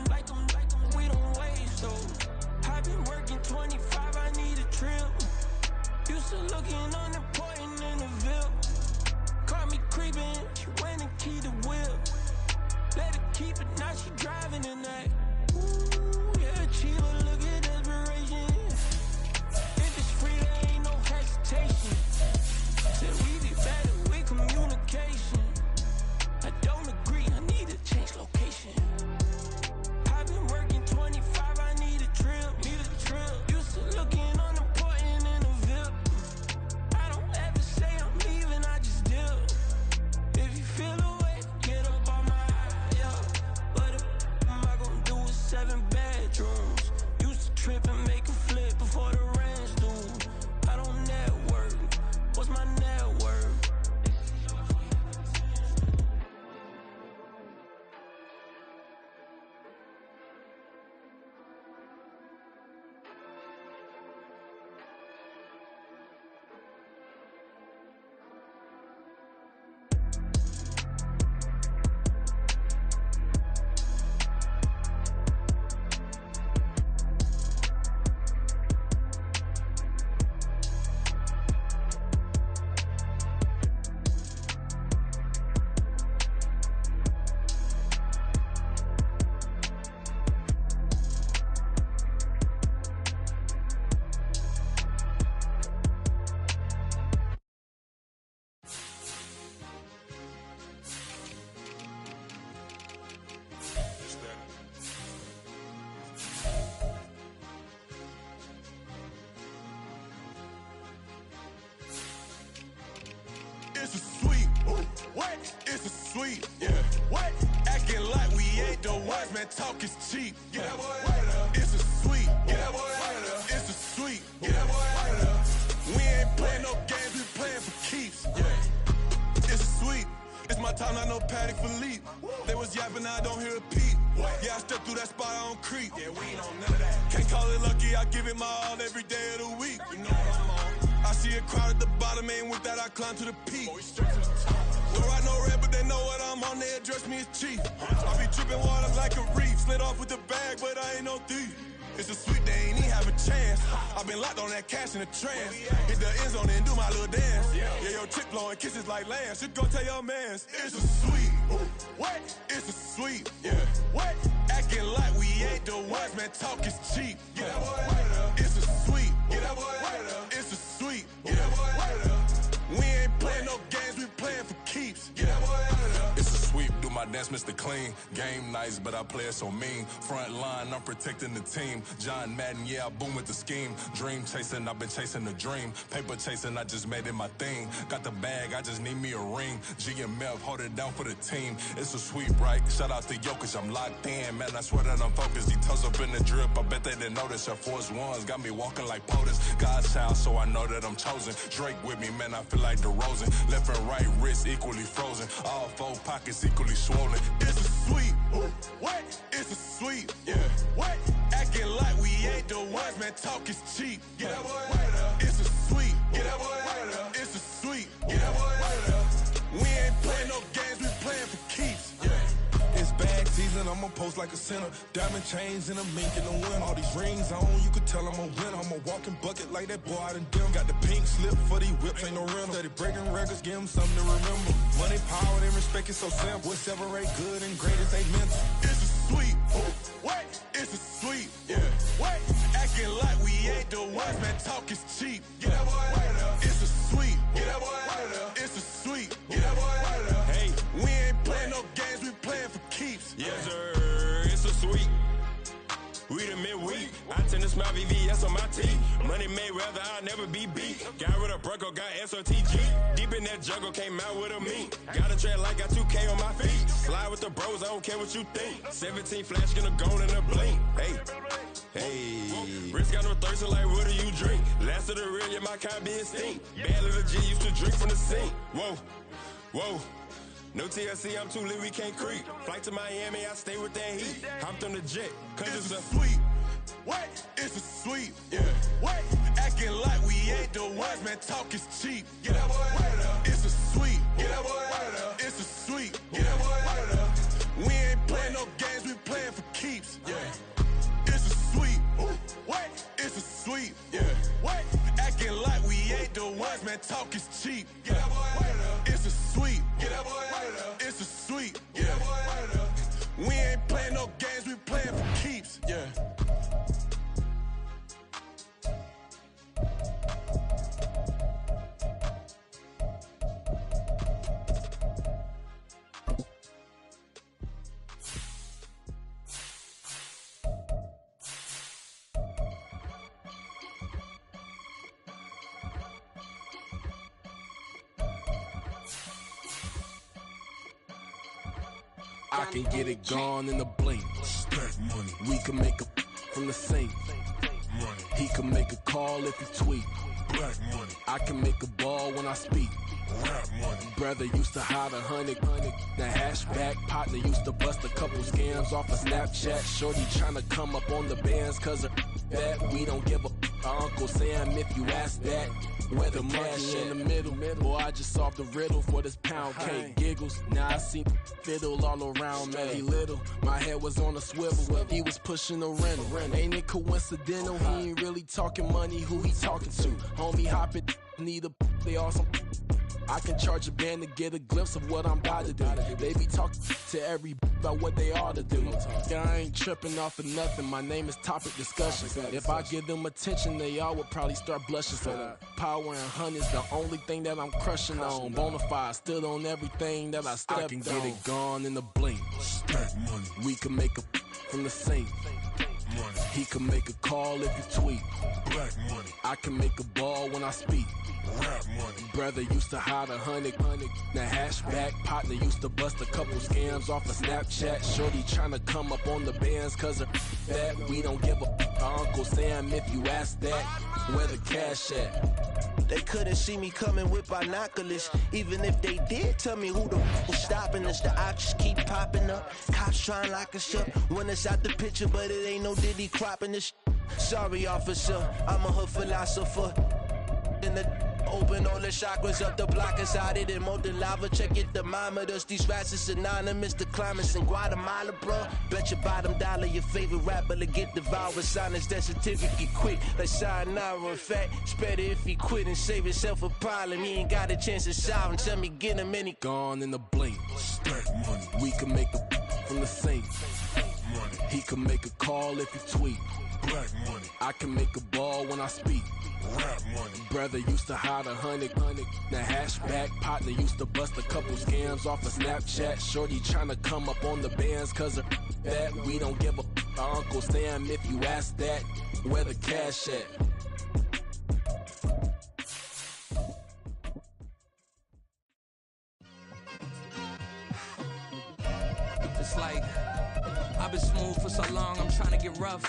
we don't waste, though. I've been working 25, I need a trip. Used to looking unimportant in the Ville. Caught me creeping, she went and keyed the wheel. Let her keep it, now she driving in that. Ooh, yeah, Chiva, look at desperation. If it's free, there ain't no hesitation. Said we be better with communication. I don't agree, I need to change location. I've been working 25, I need a trip, Used to looking unimportant in the VIP. I don't ever say I'm leaving, I just dip. If you feel away, get up on my yeah. What am I gonna do with 7 bedrooms? Used to trip and make a flip before the rent's due. I don't network, what's my net worth? It's a sweet. What? It's a sweet. Yeah. What? Acting like we ain't the ones, man. Talk is cheap. Yeah. It's a sweet. Yeah. I step through that spot, I don't creep. Yeah, we ain't on none of that. Can't call it lucky, I give it my all every day of the week. You know what I'm on. I see a crowd at the bottom, and with that I climb to the peak. Don't ride no red, but they know what I'm on, they address me as chief. I be tripping water like a reef, slid off with the bag, but I ain't no thief. It's a sweet, they ain't even have a chance. I've been locked on that cash in a trance. Hit the end zone and do my little dance. Yeah, your chick blowing kisses like Lance. You go tell your mans, it's a sweet. What? It's a sweet. Yeah. What? Acting like we ain't the ones, man, talk is cheap. Get that boy out of there. It's a sweet. Get that boy out of there. It's a sweet. Get that boy out of there. We ain't playing no games, we playing for keeps. Get that boy out of there. It's a sweep, do my dance, Mr. Clean. Game nice, but I play it so mean. Front line, I'm protecting the team. John Madden, yeah, I boom with the scheme. Dream chasing, I've been chasing the dream. Paper chasing, I just made it my thing. Got the bag, I just need me a ring. GMF, hold it down for the team. It's a sweep, right? Shout out to Jokic, I'm locked in. Man, I swear that I'm focused. These toes up in the drip, I bet they didn't notice. Air Force Ones got me walking like POTUS. God's child, so I know that I'm chosen. Drake with me, man, I feel like DeRozan. Left and right wrist equally frozen. All four pockets equally swollen. It's a sweet. What? It's a sweet. Yeah. What? Acting like we ain't the ones, man, talk is cheap. Get that boy out of there. It's a sweet. Get that boy out of there. It's a sweet. Get that boy out of there. We ain't playing no games, we playing for keeps. Yeah. It's bag season, I'ma post like a sinner. Diamond chains in a mink in the wind. All these rings on, you could tell I'm a winner. I'm a walking bucket like that boy out in Denver. Got the pink slip for these whips, ain't no rental. Steady breaking records, give them something to remember. Money, power, and respect is so simple. What separate good and greatest ain't mental. It's a sweet. What? It's a sweet. Yeah. What? Acting like we ain't the ones, man, talk is cheap. Get that boy out of there. It's a sweet. Get that boy out of there. It's a sweet. Get that boy out of there. Hey, we ain't playing no games, we playing for keeps. Yes, sir. It's a sweet. We the midweek. I tend to smile VVS on my teeth. Money made rather I'll never be beat. Got rid of Bronco, got SOTG. Deep in that jungle, came out with a meat. Got a tread like got 2K on my feet. Slide with the bros, I don't care what you think. 17 flash, gonna go in a blink. Hey. Wrist got no thirst, like what do you drink? Last of the real, yeah, my kind be extinct. Bad little G used to drink from the sink. Whoa. No TLC, I'm too lit, we can't creep. Flight to Miami, I stay with that heat. Hopped on the jet, cause it's a sweet. What? It's a sweet. Yeah. What? Acting like we ain't the ones, man, talk is cheap. Get that boy out of there. It's a sweet. Get that boy out of there. It's a sweet. Get that boy out of there. We ain't playing no games, we playing for keeps. Yeah. It's a sweet. What? It's a sweet. Yeah. What? Acting like we ain't the ones, man, talk is cheap. Get that boy out of there. It's a sweet. Get that boy out of there. It's a sweet. Get that boy out of there. We ain't playing no games, we playing for keeps. Yeah. I can get it gone in a blink. Stack money. We can make a from the sink. Money. He can make a call if he tweet. Black money. I can make a ball when I speak. Rap money. Brother used to hide 100. The hashback partner used to bust a couple scams off of Snapchat. Shorty tryna come up on the bands cause of that. We don't give a Uncle Sam if you ask that. Where the money in the middle. Boy, I just solved the riddle for this pound cake. Giggles, now I see fiddle all around me. He little, my head was on a swivel. He was pushing a rental. Ain't it coincidental? He ain't really talking money, who he talking to? Homie hopping, need a they awesome. I can charge a band to get a glimpse of what I'm about to do. They be talking to every about what they ought to do. I ain't tripping off of nothing. My name is topic discussion. If I give them attention, they all would probably start blushing. So power and honey's the only thing that I'm crushing on. Bonafide stood on everything that I stepped on. I can get it gone in a blink. Stack money. We can make a from the sink. Money. He can make a call if he tweet. Black money. I can make a ball when I speak. Rap money. Brother used to hide 100. The hashback partner used to bust a couple scams off of Snapchat. Shorty tryna come up on the bands cause of that. We don't give a Uncle Sam if you ask that. where the cash at. They couldn't see me coming with binoculars. Even if they did, tell me who the was stopping us. The options keep popping up. Cops trying to lock us up. When it's out the picture, but it ain't no Diddy cropping this. Sorry, officer, I'm a hood philosopher. In the open all the chakras up the block inside it and molten lava. Check your thermometers. These rats is synonymous to climates in Guatemala, bro. Bet your bottom dollar your favorite rapper to get devoured. Sign his death certificate quick. Like sayonara. In fact, it's better if he quit and save himself a problem. He ain't got a chance to solve and tell me get him any. Gone in the blink. Stack money. We can make a from the sink. Money. He can make a call if he tweet. Black money. I can make a ball when I speak. Rap money. Brother used to hide 100. The hashback partner used to bust a couple scams off of Snapchat. Shorty tryna come up on the bands cause of that. We don't give a Uncle Sam if you ask that. Where the cash at? It's like I've been smooth for so long, I'm trying to get rough.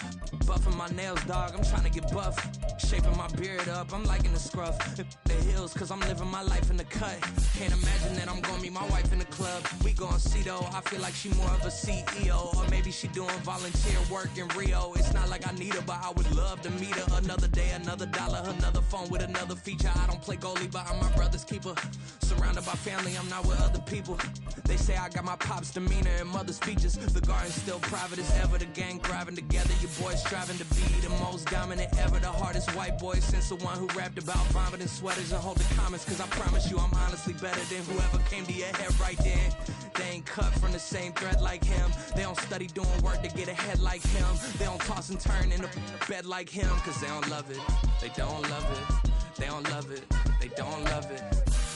Buffing my nails, dog, I'm trying to get buff. Shaping my beard up, I'm liking the scruff. The hills, cause I'm living my life in the cut. Can't imagine that I'm gonna meet my wife in the club. We gon' see though, I feel like she more of a CEO. Or maybe she doing volunteer work in Rio. It's not like I need her, but I would love to meet her. Another day, another dollar, another phone with another feature. I don't play goalie, but I'm my brother's keeper. Surrounded by family, I'm not with other people. They say I got my pop's demeanor and mother's features. The garden's still private as ever. The gang thriving together. Your boys striving to be the most dominant ever. The hardest white boy since the one who rapped about vomiting sweaters and holding comments. Cause I promise you I'm honestly better than whoever came to your head right then. They ain't cut from the same thread like him. They don't study doing work to get ahead like him. They don't toss and turn in the bed like him. Cause they don't love it. They don't love it. They don't love it. They don't love it.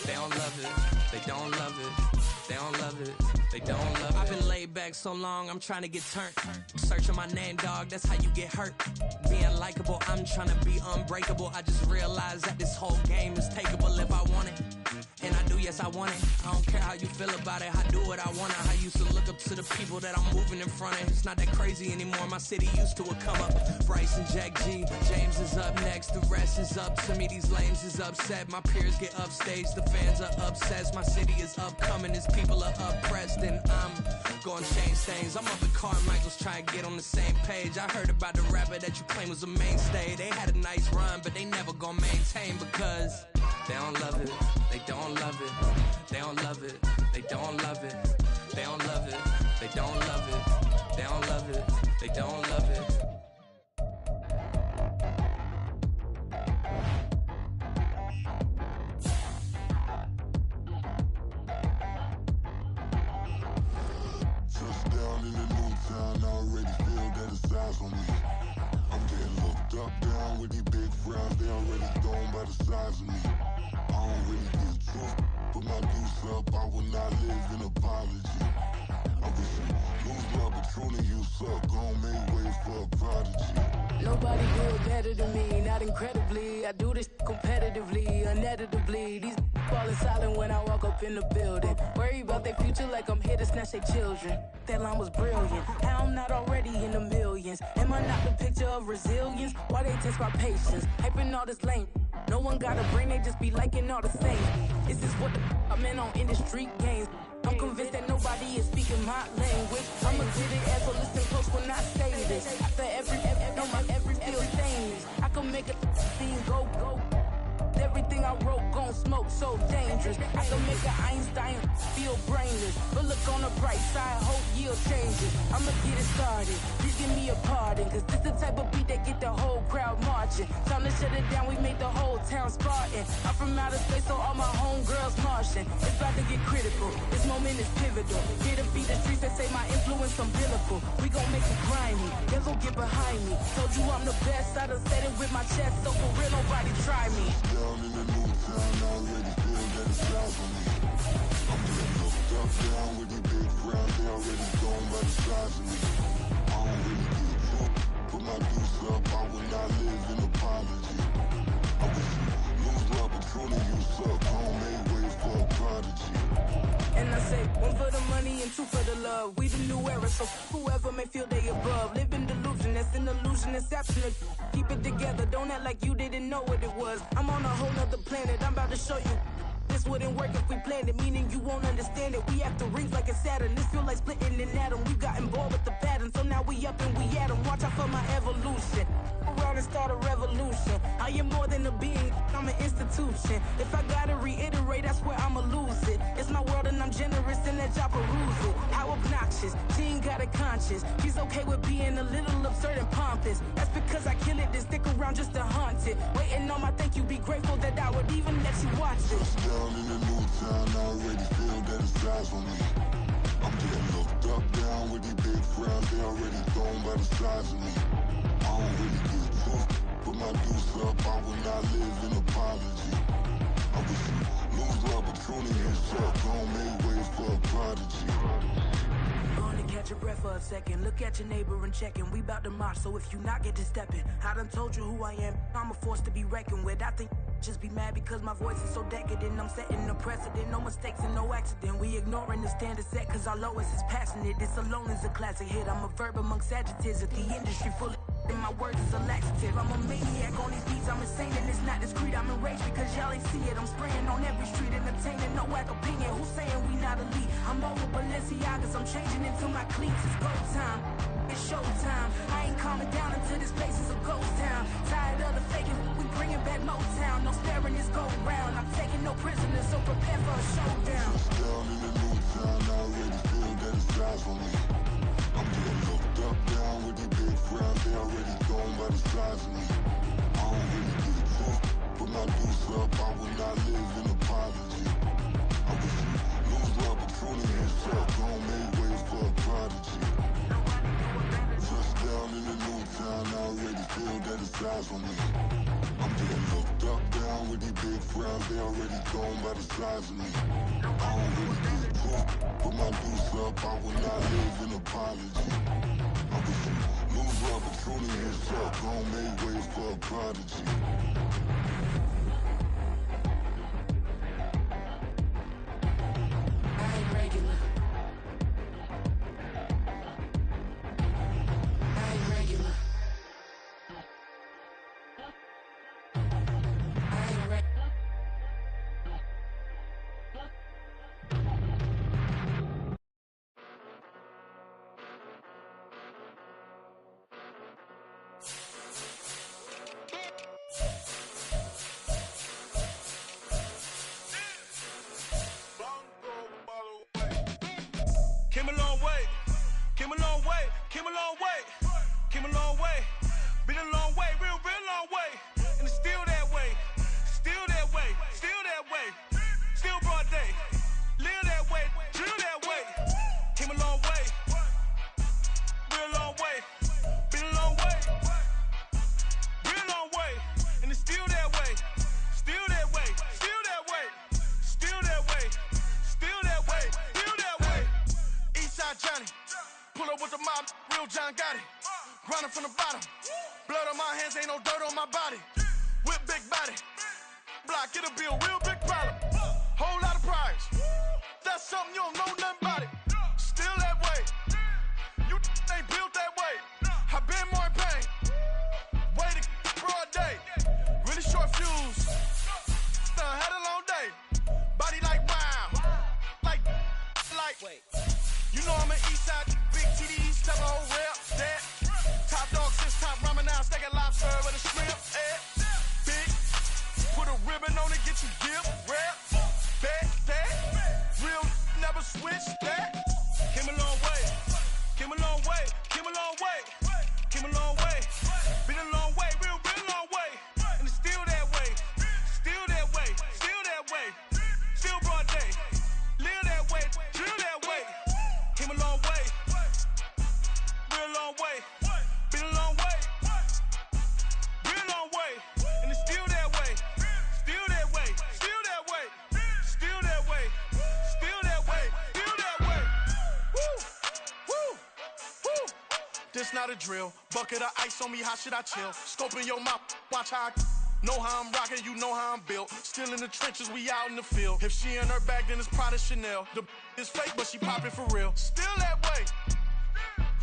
They don't love it. They don't love it. They don't love it. They don't love it. I've been laid back so long, I'm trying to get turned. Searching my name, dog, that's how you get hurt. Being likable, I'm trying to be unbreakable. I just realized that this whole game is takeable if I want it. And I do, yes, I want it. I don't care how you feel about it. I do what I want. I used to look up to the people that I'm moving in front of. It's not that crazy anymore. My city used to a come up. Bryce and Jack G. James is up next. The rest is up to me. These lames is upset. My peers get upstage. The fans are obsessed. My city is upcoming. These people are oppressed. And I'm gonna change things. I'm up at Carmichael's trying to get on the same page. I heard about the rapper that you claim was a mainstay. They had a nice run, but they never gonna maintain because they don't love it. They don't love it. They don't love it. They don't love it. They don't love it. They don't love it. They don't love it. They don't love it. Touchdown in the new town, I already feel that it's eyes on me. I'm getting looked up, down with these big frowns, they already gone by the size of me. I don't really get truth, put my goose up, I will not live in apology. I wish you lose love, but truly you suck, gon' make way for a prodigy. Nobody do it better than me, not incredibly. I do this competitively, uneditably. These falling silent when I walk up in the building. Worry about their future like I'm here to snatch their children. That line was brilliant. How I'm not already in the millions. Am I not the picture of resilience? Why they test my patience? Hyping all this lame. No one got a brain, they just be liking all the same. This is what the I'm in on industry games. I'm convinced that nobody is speaking my language. I'ma get it as well, listen close when I say this. After every feel stainless. I can make a thing go. Everything I wrote gon' smoke so dangerous. I can make an Einstein feel brainless. But look on the bright side, hope yield changes. I'ma get it started, please give me a pardon. Cause this the type of beat that get the whole crowd marching. Time to shut it down, we made the whole town Spartan. I'm from outer space, so all my homegirls Martian. It's about to get critical, this moment is pivotal. Here to feed the streets that say my influence umbilical. We gon' make it grimy, then gon' get behind me. Told you I'm the best, I done said it with my chest. So for real, nobody try me. Down in the new town, I already feel that it's eyes on me. I'm getting looked up, down with these big frowns, they already gone by the size of me. I don't really get truth, put my goose up, I will not live in apology. I wish you lose love, but truly you suck, gon' make way for a prodigy. And I say, one for the money and two for the love. love. We the new era, so whoever may feel they above. Live in delusion, that's an illusion, inception. Keep it together, don't act like you didn't know what it was. I'm on a whole nother planet, I'm about to show you. This wouldn't work if we planned it, meaning you won't understand it. We after rings like a Saturn. This feel like splitting an atom. We got involved with the pattern, so now we up and we at 'em. Watch out for my evolution. Around and start a revolution. I am more than a being, I'm an institution. If I gotta reiterate, that's where I'ma lose it. It's my world and I'm generous and that y'all peruse it. How obnoxious, she ain't got a conscience. She's okay with being a little absurd and pompous. That's because I kill it, then stick around just to haunt it. Waiting on my thank you, be grateful that I would even let you watch it. Down in the new town, I already feel that it's eyes on me. I'm getting looked up, down with these big frowns, they already thrown by the size of me. I don't really give a fuck, put my deuce up, I will not live in apology. I wish you lose the opportunity and shut, don't make ways for a prodigy. Gonna catch your breath for a second. Look at your neighbor and check him. We bout to march, so if you not get to stepping, I done told you who I am. I'm a force to be reckoned with. I think just be mad because my voice is so decadent. I'm setting a precedent, no mistakes and no accident. We ignoring the standard set cause our lowest is passionate. This alone is a classic hit. I'm a verb amongst adjectives. If the industry full of and my words is a laxative. I'm a maniac on these beats, I'm insane and it's not discreet. I'm enraged because y'all ain't see it. I'm spraying on every street, entertaining, no whack opinion. Who's saying we not elite? I'm over Balenciagas, I'm changing into my cleats. It's go time, it's showtime. I ain't calming down until this place is a ghost town. Tired of the faking, we bringing back Motown. No sparing this go round. I'm taking no prisoners, so prepare for a showdown. Down in the new town, I already feel that it's eyes on me. I'm getting looked up, down with these big frowns, they already thrown by the size of me. I don't really give a fuck, put my deuce up, I will not live in apology. I wish you lose the opportunity and shut, don't make ways for a prodigy. Just down in the new town, I already feel that it's eyes on me. I'm getting looked up, down with these big frowns, they already thrown by the size of me. I don't really give a fuck, put my deuce up, I will not live in apology. I wish you lose the opportunity and shut, don't make ways for a prodigy. I ain't regular. I ain't regular. I ain't regular. Came a long way, came a long way, came a long way, came a long way, been a long way, real long way, and it's still that way, still that way, still that way, still broad day, live that way, drill that way, came a long way, real long way, been a long way, real long way, and it's still that way, still that way, still that way, still that way, still that way, still that way. Eastside Johnny, pull up with the mob, real John Gotti. Grinding from the bottom, blood on my hands, ain't no dirt on my body. Whip big body, block, it'll be a real big problem. Whole lot of prize, that's something you don't know nothing about it. Still that way, you ain't built that way. I been more in pain, way to broad day. Really short fuse, had a long day. Body like wow, like. Wait. You know I'm an Eastside, big TDs, tell the whole rep, that. Top dog, since top ramen now, steak and lobster with a shrimp, big, put a ribbon on it, get you dip, rep, bet, that. Real, never switch, that. Came a long way, came a long way, came a long way, came a long way. Been a long way, real long way. And it's still that way, still that way, still that way, still broad day. Live that way, drill that way. Came a long way, real long way. Been a long way, real long way. And it's still that way, still that way, still that way, still that way, still that way, still that way. Woo, woo, woo. This not a drill. Bucket of ice on me, how should I chill? Scoping your mouth, watch how I Know how I'm rocking, you know how I'm built. Still in the trenches, we out in the field. If she in her bag, then it's Prada Chanel. The is fake, but she poppin' for real. Still that way.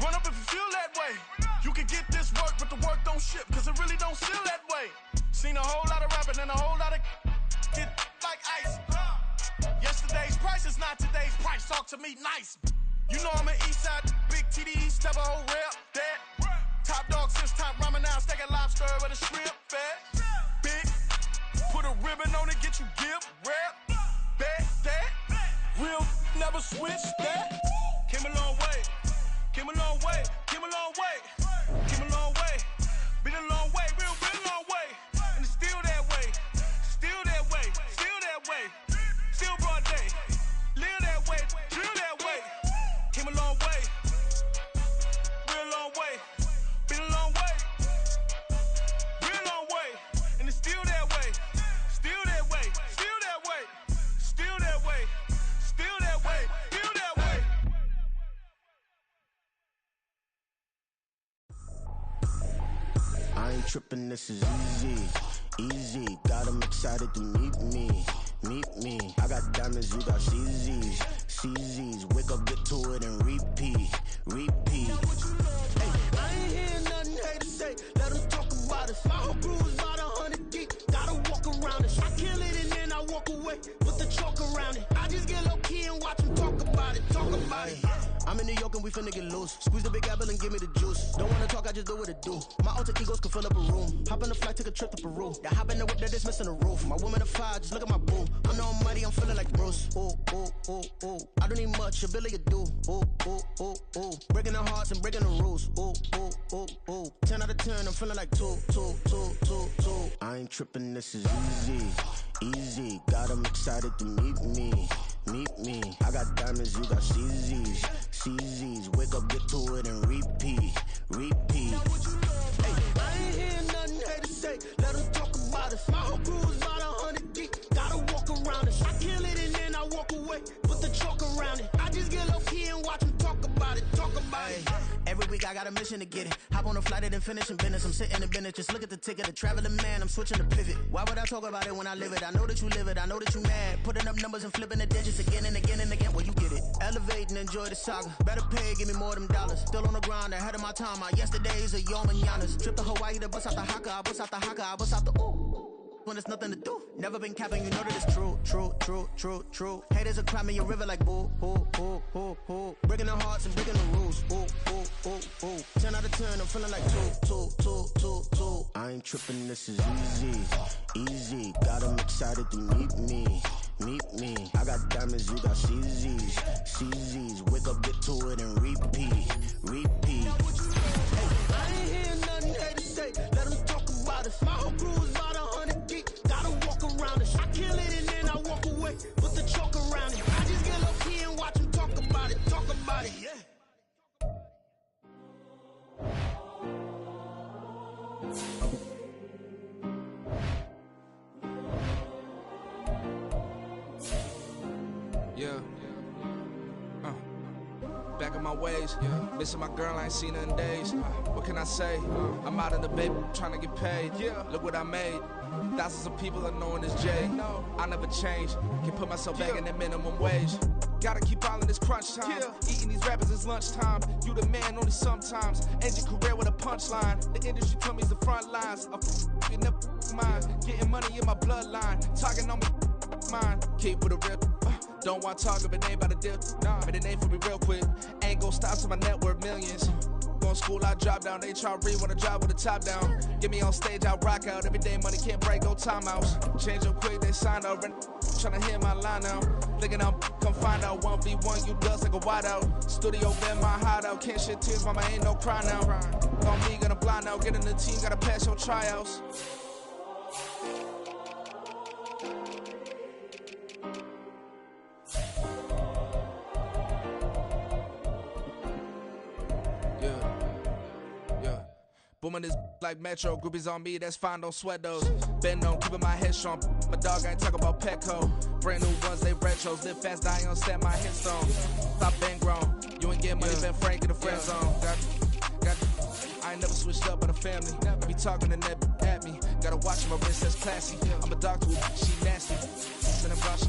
Run up if you feel that way. You can get this work, but the work don't ship, cause it really don't feel that way. Seen a whole lot of rapping and a whole lot of get like ice. Yesterday's price is not today's price. Talk to me nice. You know I'm an east side, big TDE, step a whole rep, that. Top dog since top ramen now, steak and lobster with a shrimp fat. Big, put a ribbon on it, get you gift, rep, bet, that. Real, never switch, that. Came a long way, came a long way, came a long way, came a long way. Been a long way, real long way. And it's still that way, still that way, still that way. Still broad day, live that way, drill that way. Came a long way, real long way. Been a long way, real long way. And it's still that way, still that way, still that way, still that way, still that way, still that way. I ain't tripping, this is easy, easy. Got them excited to meet me. Meet me. I got diamonds, you got CZs. CZs. Wake up, get to it, and repeat. Repeat. Hey, I ain't hearing nothing hate to say. Let them talk about us. My whole crew is about 100 deep. Gotta walk around us. I kill it and then I walk away with the chalk around it. I just get low key and watch them talk about it. Talk about it. I'm in New York and we finna get loose. Squeeze the big apple and give me the juice. Don't wanna talk, I just do what it do. My alter egos can fill up a room. Hop on the flight, take a trip to Peru. That hop in the whip that is missing the roof. My woman a fire, just look at my boo. I know I'm mighty, I'm feeling like Bruce. Ooh, ooh, ooh, ooh. I don't need much, ability to do. Ooh, ooh, ooh, ooh. Breaking the hearts and breaking the rules. Ooh, ooh, ooh, ooh. 10 out of 10, I'm feeling like 2, 2, 2, 2, 2. I ain't tripping, this is easy, easy. Got them excited to meet me. Meet me. I got diamonds, you got CZs. CZs. Wake up, get to it, and repeat. Repeat. Hey, I ain't hearing nothing hate to say. Let them talk about us. My whole crew is about 100 deep. Gotta walk around us. I kill it and then I walk away with the chalk around it. I just get low key and watch them talk about it. Talk about it. Every week I got a mission to get it. Hop on a flight and then finish in business. I'm sitting in business. Just look at the ticket. A traveling man. I'm switching to pivot. Why would I talk about it when I live it? I know that you live it. I know that you mad. Putting up numbers and flipping the digits again and again and again. Well, you get it. Elevate and enjoy the saga. Better pay, give me more them dollars. Still on the grind, ahead of my time. My yesterdays are yo mananas. Trip to Hawaii to bust out the haka. I bust out the haka. I bust out the ooh. When there's nothing to do. Never been capping, you know that it's true, true, true, true, true. Haters are climbing your river like boo, boo, boo, boo, boo. Breaking the hearts and breaking the rules. Ooh, ooh, ooh, ooh. 10 out of 10, I'm feeling like 2, 2, 2, 2, 2. I ain't tripping, this is easy, easy. Got them excited to meet me. Meet me. I got diamonds, you got CZs. CZs. Wake up, get to it, and repeat. Repeat. Hey, I ain't hearing nothing hate to say. Let them talk about us. My whole crew is about 100 deep. Gotta walk around us. I kill it and then I walk away with the chalk around it. I just get low key and watch them talk about it. Talk about it. Yeah. Yeah. Back in my ways, missing my girl, I ain't seen her in days. What can I say? I'm out in the baby, trying to get paid. Look what I made. Thousands of people are knowing this Jay. I never change. Can put myself back in the minimum wage. Gotta keep all in this crunch time. Eating these rappers is lunchtime. You the man only sometimes. End your career with a punchline. The industry told me it's the front lines. You never mine. Getting money in my bloodline. Talking on me, mine. Keep with a real. Don't want to talk if it ain't about a dip. But it ain't for me real quick. Ain't gon' stop till my net worth millions. Going school, I drop down. They try to read when I drop with the top down. Get me on stage, I rock out. Every day money can't break, go timeouts. Change up quick, they sign up. Tryna hear my line now. Thinking I'm come find out 1v1, you dust like a wideout. Studio been my hideout. Can't shed tears, mama ain't no cry now. On me, gonna blind out. Get in the team, gotta pass your tryouts. Booming this like Metro, groupies on me, that's fine, don't sweat those. Been on, keeping my head strong. My dog ain't talking about Petco. Brand new ones, they retros. Live fast, die on set, my headstone. Stop been grown. You ain't getting money, been frank in the friend zone. Got I ain't never switched up on the family. I be talking to that at me. Gotta watch my wrist, that's classy. I'm a doctor, she nasty. Then I brought she.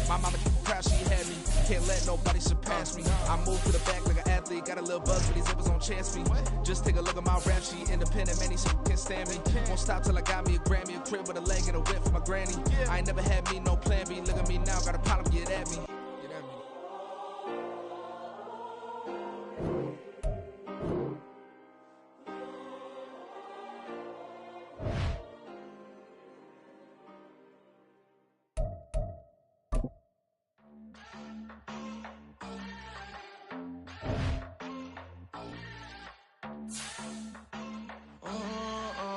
My mama proud she had me. Can't let nobody surpass me. I move to the back like an athlete. Got a little buzz for these zippers on chance me. Just take a look at my rap sheet. Independent, man, these can't stand me. Won't stop till I got me a Grammy, a crib with a leg and a whip for my granny. I ain't never had me no plan B. Look at me now, got a problem, get at me.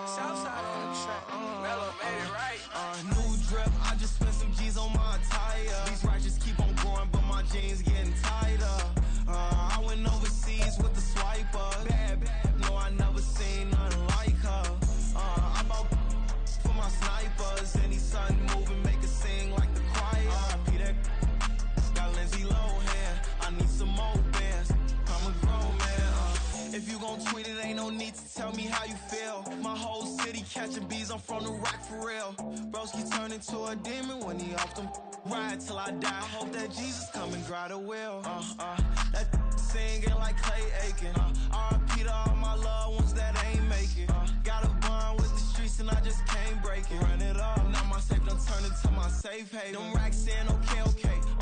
Southside on the track. Mellow made it right. New drip, I just spent some G's on my attire. These righteous keep on growing, but my jeans getting tighter. I went overseas with the swiper. Bad, no, I never seen nothing like her. I bought for my snipers. Any son moving, make it sing like the choir. Peter got Lindsay Lohan. I need some more bands. I'm a grown man. If you gon' tweet it, ain't no need to tell me how you feel. My whole city catching bees, I'm from the rock for real. Broski turn into a demon when he off them. Ride till I die. I hope that Jesus come and grab the wheel. That singing like Clay Aiken. R.I.P. to all my loved ones that ain't make it. Got a bond with the streets and I just can't break it. Run it up, now my safe done turn into my safe haven. Them racks in, okay.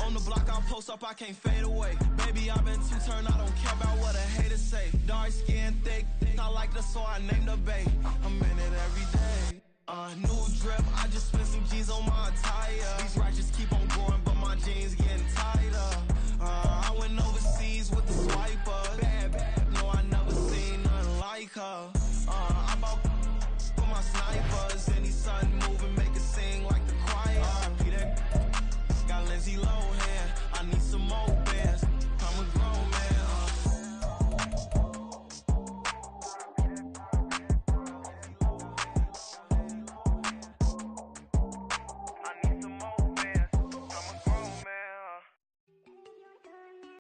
On the block, I'll post up, I can't fade away. Baby, I've been too turned, I don't care about what a hater say. Dark skin, thick, I like the so I named the bae. I'm in it every day. New drip, I just spent some G's on my attire. These righteous keep on growing, but my jeans getting tighter. I went overseas with the swiper. Bad, no, I never seen nothing like her. I bought for my snipers. Any son moving, make it sing like the choir. Peter got Lindsay Lohan. I need some more.